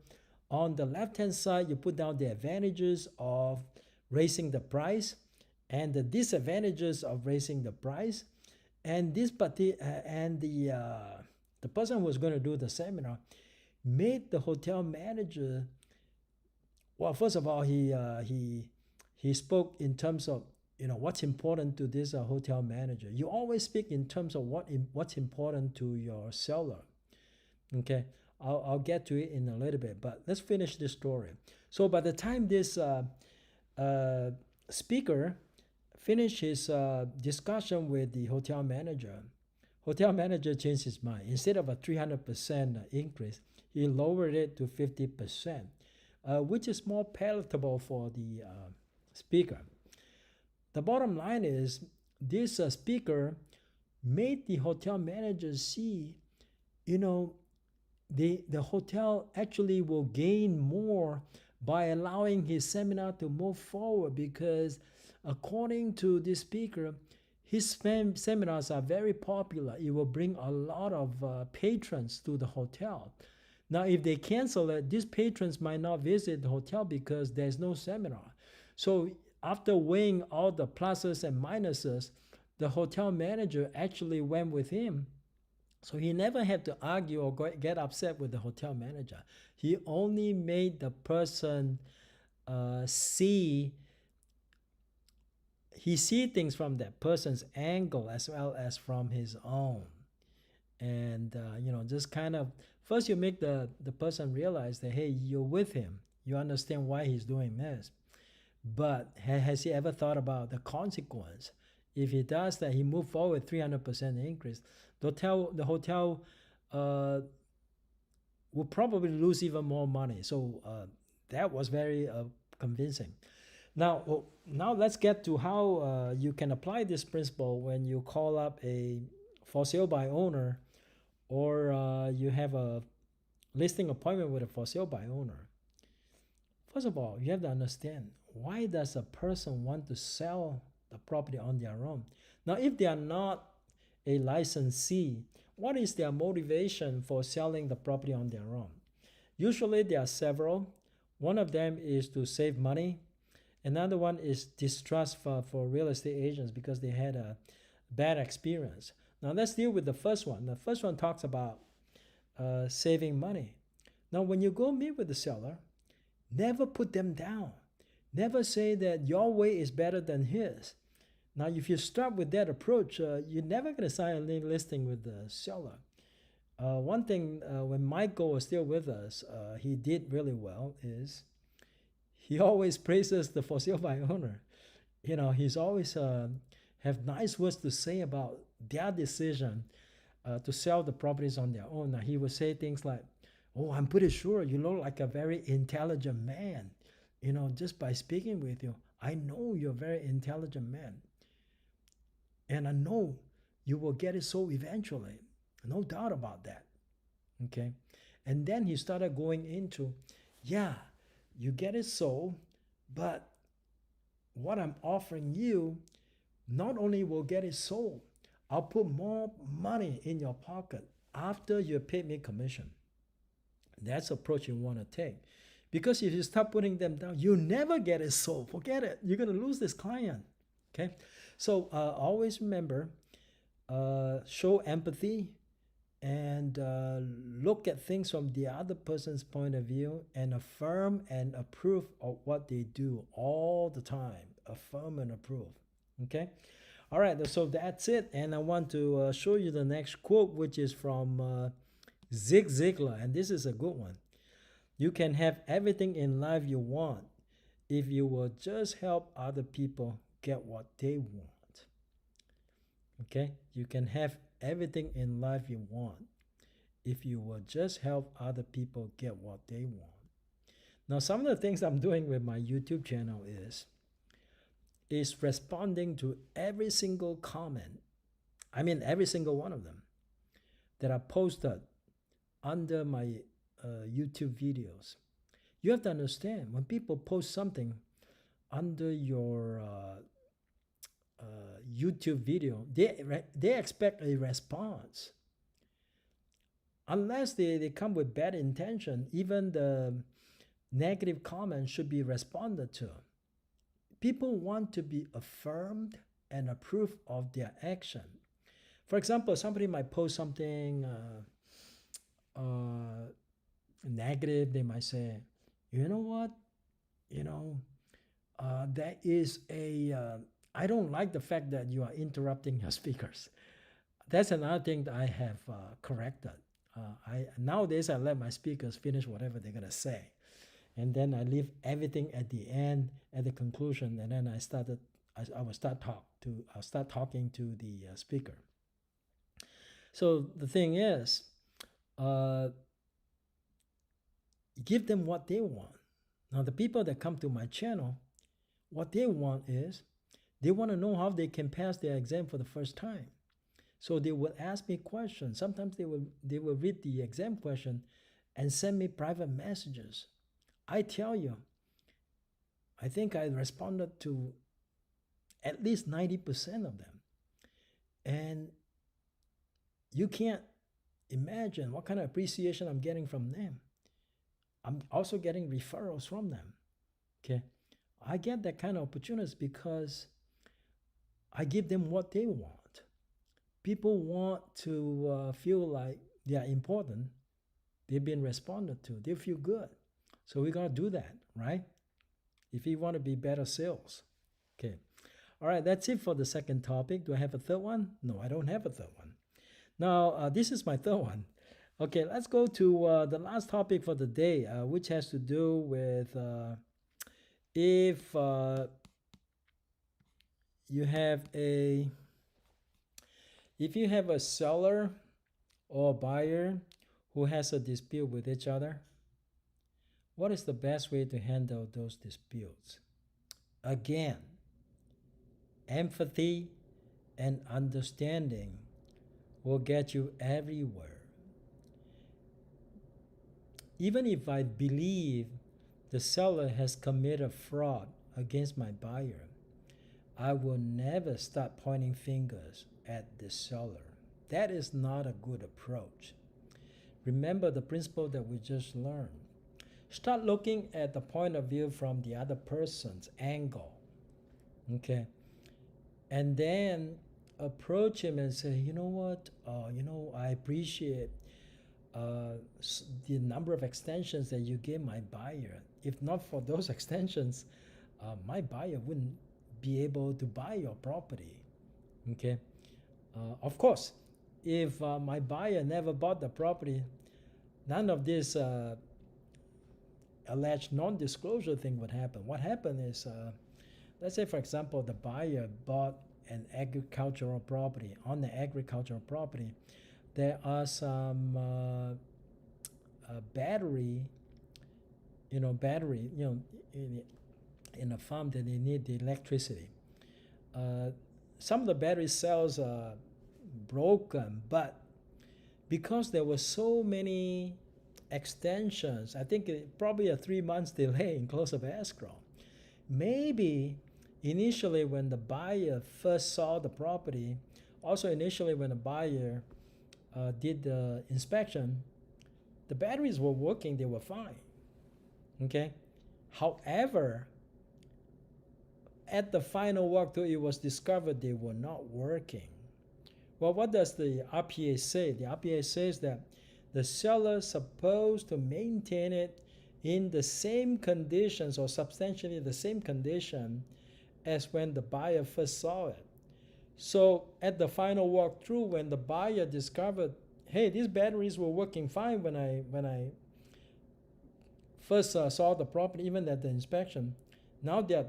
on the left-hand side, you put down the advantages of raising the price and the disadvantages of raising the price. And the person who was going to do the seminar made the hotel manager. Well, first of all, he spoke in terms of what's important to this hotel manager. You always speak in terms of what's important to your seller. Okay, I'll get to it in a little bit, but let's finish this story. So by the time this speaker finished his discussion with the hotel manager changed his mind. Instead of a 300% increase, he lowered it to 50%, which is more palatable for the speaker. The bottom line is this speaker made the hotel manager see, the hotel actually will gain more by allowing his seminar to move forward, because according to this speaker, his seminars are very popular. It will bring a lot of patrons to the hotel. Now, if they cancel it, these patrons might not visit the hotel because there's no seminar. So after weighing all the pluses and minuses, the hotel manager actually went with him. So he never had to argue or get upset with the hotel manager. He only made the person see things from that person's angle as well as from his own. And, just kind of, first you make the person realize that, hey, you're with him. You understand why he's doing this. But has he ever thought about the consequence? If he does that, he moved forward 300% increase. The hotel will probably lose even more money. So that was very convincing. Now let's get to how you can apply this principle when you call up a for sale by owner, or you have a listing appointment with a for sale by owner. First of all, you have to understand, why does a person want to sell the property on their own? Now, if they are not a licensee, what is their motivation for selling the property on their own? Usually there are several. One of them is to save money. Another one is distrust for real estate agents because they had a bad experience. Now let's deal with the first one. The first one talks about saving money. Now when you go meet with the seller, never put them down. Never say that your way is better than his. Now, if you start with that approach, you're never going to sign a listing with the seller. One thing, when Michael was still with us, he did really well is he always praises the for sale by owner. He's always have nice words to say about their decision to sell the properties on their own. Now, he would say things like, oh, I'm pretty sure you look like a very intelligent man. Just by speaking with you, I know you're a very intelligent man. And I know you will get it sold eventually. No doubt about that. Okay? And then he started going into, yeah, you get it sold, but what I'm offering you not only will get it sold, I'll put more money in your pocket after you paid me commission. That's the approach you want to take. Because if you start putting them down, you never get it sold. Forget it. You're going to lose this client. Okay? So always remember, show empathy and look at things from the other person's point of view and affirm and approve of what they do all the time. Affirm and approve. Okay? All right, so that's it. And I want to show you the next quote, which is from Zig Ziglar. And this is a good one. You can have everything in life you want if you will just help other people get what they want. Okay? You can have everything in life you want if you will just help other people get what they want. Now, some of the things I'm doing with my YouTube channel is responding to every single comment. I mean, every single one of them that are posted under my YouTube videos. You have to understand, when people post something under your YouTube video, they expect a response. Unless they come with bad intention, even the negative comments should be responded to. People want to be affirmed and approved of their action. For example, somebody might post something negative. They might say, you know what, that is I don't like the fact that you are interrupting your speakers. That's another thing that I have corrected. Nowadays I let my speakers finish whatever they're gonna say, and then I leave everything at the end, at the conclusion, and then I will start talking to the speaker. So the thing is, give them what they want. Now the people that come to my channel, what they want is, they want to know how they can pass their exam for the first time. So they will ask me questions. Sometimes they will read the exam question and send me private messages. I tell you, I think I responded to at least 90% of them. And you can't imagine what kind of appreciation I'm getting from them. I'm also getting referrals from them. Okay, I get that kind of opportunities because I give them what they want. People want to feel like they are important. They've been responded to. They feel good. So we gotta do that, right? If you want to be better sales. Okay. All right, that's it for the second topic. Do I have a third one? No, I don't have a third one. Now, this is my third one. Okay, let's go to the last topic for the day, which has to do with if you have a seller or buyer who has a dispute with each other, what is the best way to handle those disputes? Again, empathy and understanding will get you everywhere. Even if I believe the seller has committed fraud against my buyer, I will never start pointing fingers at the seller. That is not a good approach. Remember the principle that we just learned. Start looking at the point of view from the other person's angle. Okay? And then approach him and say, you know what, I appreciate the number of extensions that you gave my buyer. If not for those extensions, my buyer wouldn't be able to buy your property. Okay. Of course, if my buyer never bought the property, none of this alleged non-disclosure thing would happen. What happened is, let's say, for example, the buyer bought an agricultural property. On the agricultural property, there are some battery in a farm that they need the electricity. Some of the battery cells are broken, but because there were so many extensions, I think probably a 3 months delay in close of escrow. Maybe initially when the buyer first saw the property, also initially when the buyer did the inspection, the batteries were working, they were fine. Okay. However, at the final walkthrough, it was discovered they were not working. Well, what does the RPA say? The RPA says that the seller is supposed to maintain it in the same conditions or substantially the same condition as when the buyer first saw it. So at the final walkthrough, when the buyer discovered, hey, these batteries were working fine when I first saw the property, even at the inspection, now they're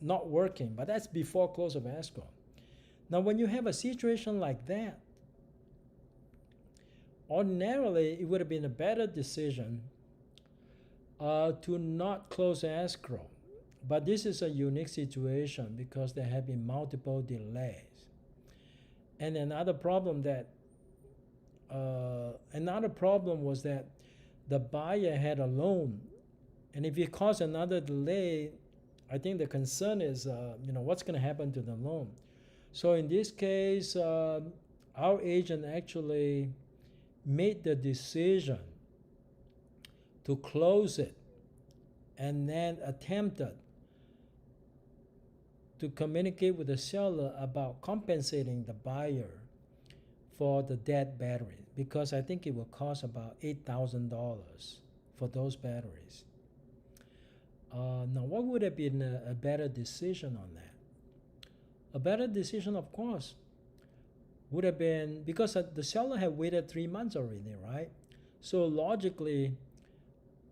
not working, but that's before close of escrow. Now, when you have a situation like that, ordinarily it would have been a better decision to not close escrow. But this is a unique situation because there have been multiple delays. And another problem was that the buyer had a loan, and if it caused another delay, I think the concern is, what's going to happen to the loan. So in this case, our agent actually made the decision to close it and then attempted to communicate with the seller about compensating the buyer for the dead battery, because I think it will cost about $8,000 for those batteries. Now, what would have been a better decision on that? A better decision, of course, would have been, because the seller had waited 3 months already, right? So logically,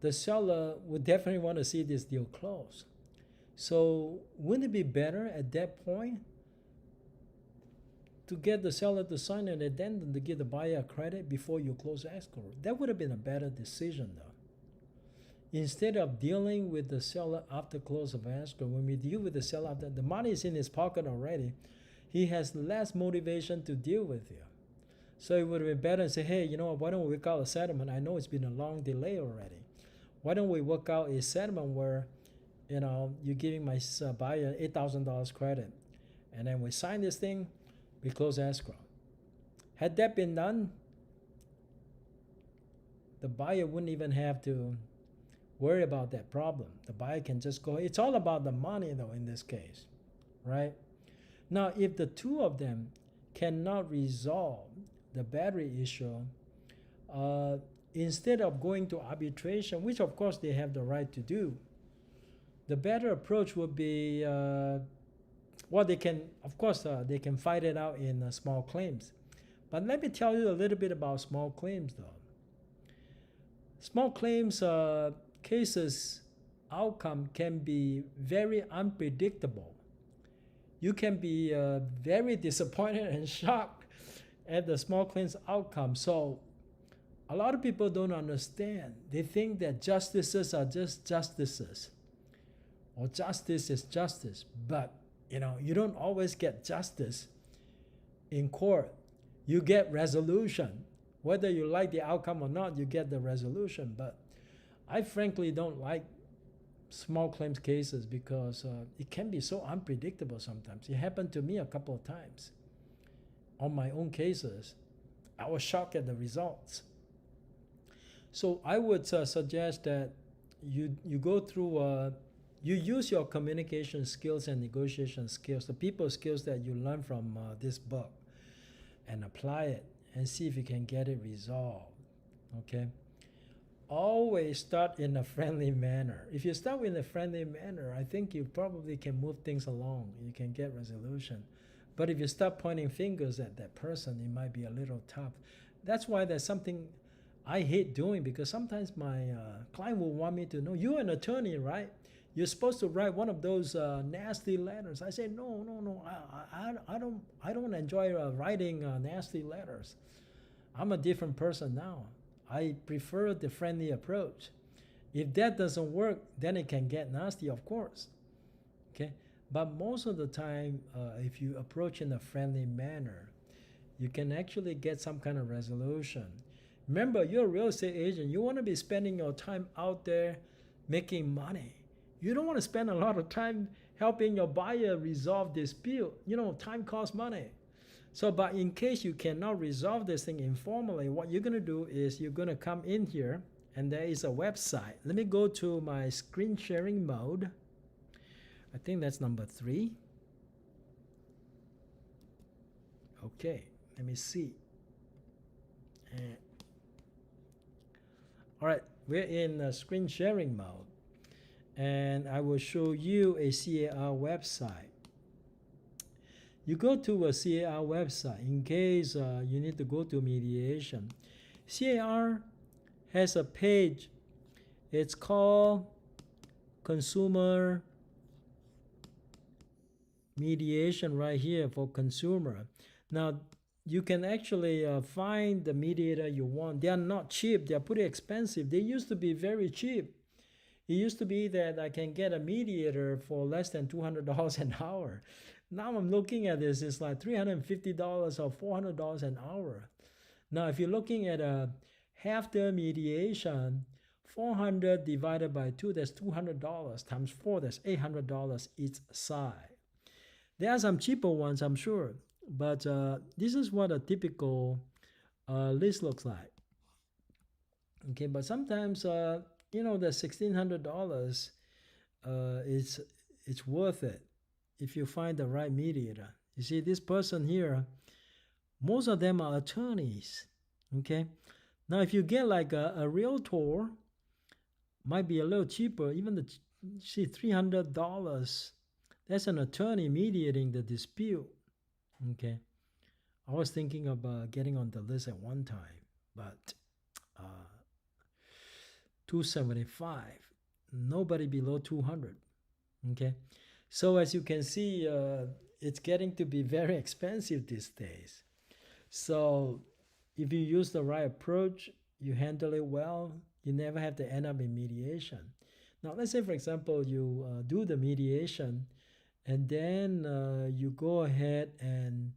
the seller would definitely want to see this deal close. So wouldn't it be better at that point to get the seller to sign an addendum to give the buyer a credit before you close escrow? That would have been a better decision, though. Instead of dealing with the seller after close of escrow, when we deal with the seller after, the money is in his pocket already, he has less motivation to deal with you. So it would have been better to say, hey, why don't we work out a settlement? I know it's been a long delay already. Why don't we work out a settlement where, you're giving my buyer $8,000 credit, and then we sign this thing, we close escrow. Had that been done, the buyer wouldn't even have to worry about that problem. The buyer can just go. It's all about the money, though, in this case, right? Now, if the two of them cannot resolve the battery issue, instead of going to arbitration, which of course they have the right to do, the better approach would be, they can fight it out in small claims. But let me tell you a little bit about small claims, though. Small claims cases outcome can be very unpredictable. You can be very disappointed and shocked at the small claims outcome. So a lot of people don't understand. They think that justices are just justices, or justice is justice. But you don't always get justice in court. You get resolution. Whether you like the outcome or not, you get the resolution. But I frankly don't like small claims cases because it can be so unpredictable sometimes. It happened to me a couple of times on my own cases. I was shocked at the results. So I would suggest that you go through, you use your communication skills and negotiation skills, the people skills that you learn from this book, and apply it and see if you can get it resolved, okay? Always start in a friendly manner. If you start in a friendly manner, I think you probably can move things along. You can get resolution. But if you start pointing fingers at that person, it might be a little tough. That's why there's something I hate doing, because sometimes my client will want me to know, you're an attorney, right? You're supposed to write one of those nasty letters. I say, no, I don't enjoy writing nasty letters. I'm a different person now. I prefer the friendly approach. If that doesn't work, then it can get nasty, of course. Okay, but most of the time, if you approach in a friendly manner, you can actually get some kind of resolution. Remember, you're a real estate agent. You want to be spending your time out there making money. You don't want to spend a lot of time helping your buyer resolve dispute. Time costs money. So, but in case you cannot resolve this thing informally, what you're going to do is you're going to come in here, and there is a website. Let me go to my screen sharing mode. I think that's number 3. Okay, Let me see. All right, we're in screen sharing mode, and I will show you a CAR website. You go to a CAR website in case you need to go to mediation. CAR has a page. It's called Consumer Mediation right here for consumer. Now, you can actually find the mediator you want. They are not cheap. They are pretty expensive. They used to be very cheap. It used to be that I can get a mediator for less than $200 an hour. Now I'm looking at this, it's like $350 or $400 an hour. Now, if you're looking at a half the mediation, 400 divided by 2, that's $200 times 4, that's $800 each side. There are some cheaper ones, I'm sure, but this is what a typical list looks like. Okay, but sometimes the $1,600 it's worth it if you find the right mediator. You see, this person here, most of them are attorneys. Okay, now if you get like a realtor, might be a little cheaper. Even see $300. That's an attorney mediating the dispute. Okay, I was thinking of getting on the list at one time, but $275. Nobody below 200. Okay, so as you can see, it's getting to be very expensive these days. So if you use the right approach, you handle it well, you never have to end up in mediation. Now, let's say, for example, you do the mediation, and then you go ahead and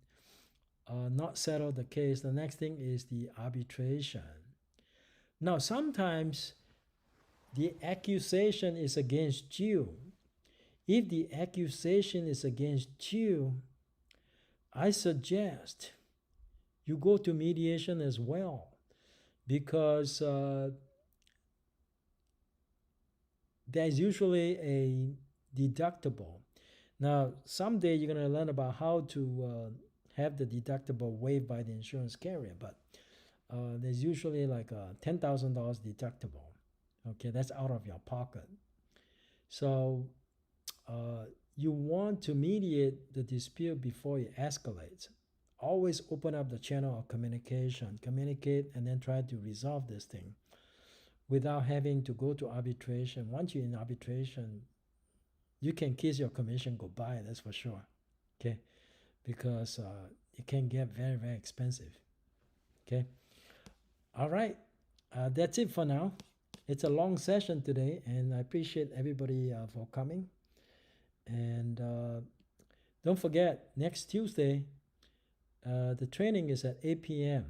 not settle the case. The next thing is the arbitration. Now, sometimes the accusation is against you. If the accusation is against you, I suggest you go to mediation as well, because there's usually a deductible. Now, someday you're going to learn about how to have the deductible waived by the insurance carrier, but there's usually like a $10,000 deductible. Okay, that's out of your pocket. So you want to mediate the dispute before it escalates. Always open up the channel of communication. Communicate and then try to resolve this thing without having to go to arbitration. Once you're in arbitration, you can kiss your commission goodbye, that's for sure. Okay, because it can get very, very expensive. Okay, all right, that's it for now. It's a long session today, and I appreciate everybody for coming. And don't forget, next Tuesday, the training is at 8 p.m.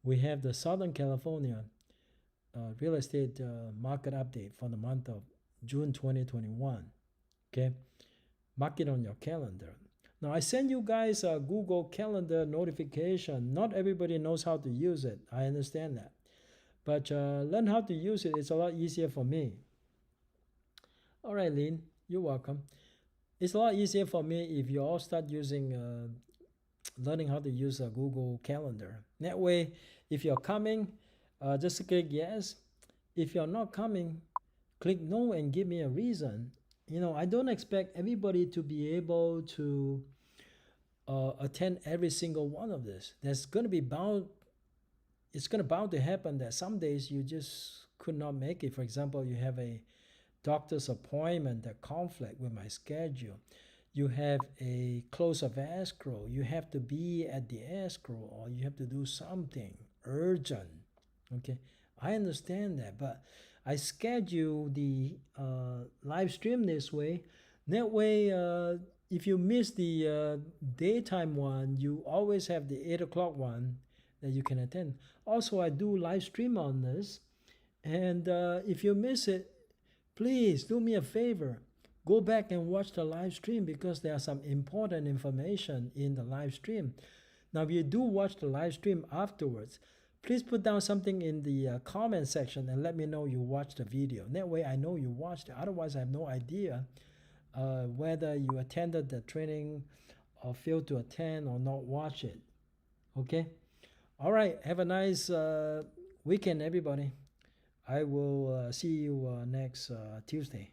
We have the Southern California real estate market update for the month of June 2021. Okay, mark it on your calendar. Now, I send you guys a Google Calendar notification. Not everybody knows how to use it. I understand that. But learn how to use it. It's a lot easier for me. All right, Lynn, you're welcome. It's a lot easier for me if you all start using, learning how to use a Google Calendar. That way, if you're coming, just click yes. If you're not coming, click no and give me a reason. I don't expect everybody to be able to attend every single one of this. There's going to be it's going to bound to happen that some days you just could not make it. For example, you have a doctor's appointment that conflict with my schedule. You have a close of escrow. You have to be at the escrow, or you have to do something urgent. Okay, I understand that, but I schedule the live stream this way. That way, if you miss the daytime one, you always have the 8 o'clock one that you can attend. Also, I do live stream on this, and if you miss it, please do me a favor. Go back and watch the live stream, because there are some important information in the live stream. Now, if you do watch the live stream afterwards, please put down something in the comment section and let me know you watched the video. That way I know you watched it. Otherwise, I have no idea whether you attended the training or failed to attend or not watch it. Okay. All right. Have a nice weekend, everybody. I will see you next Tuesday.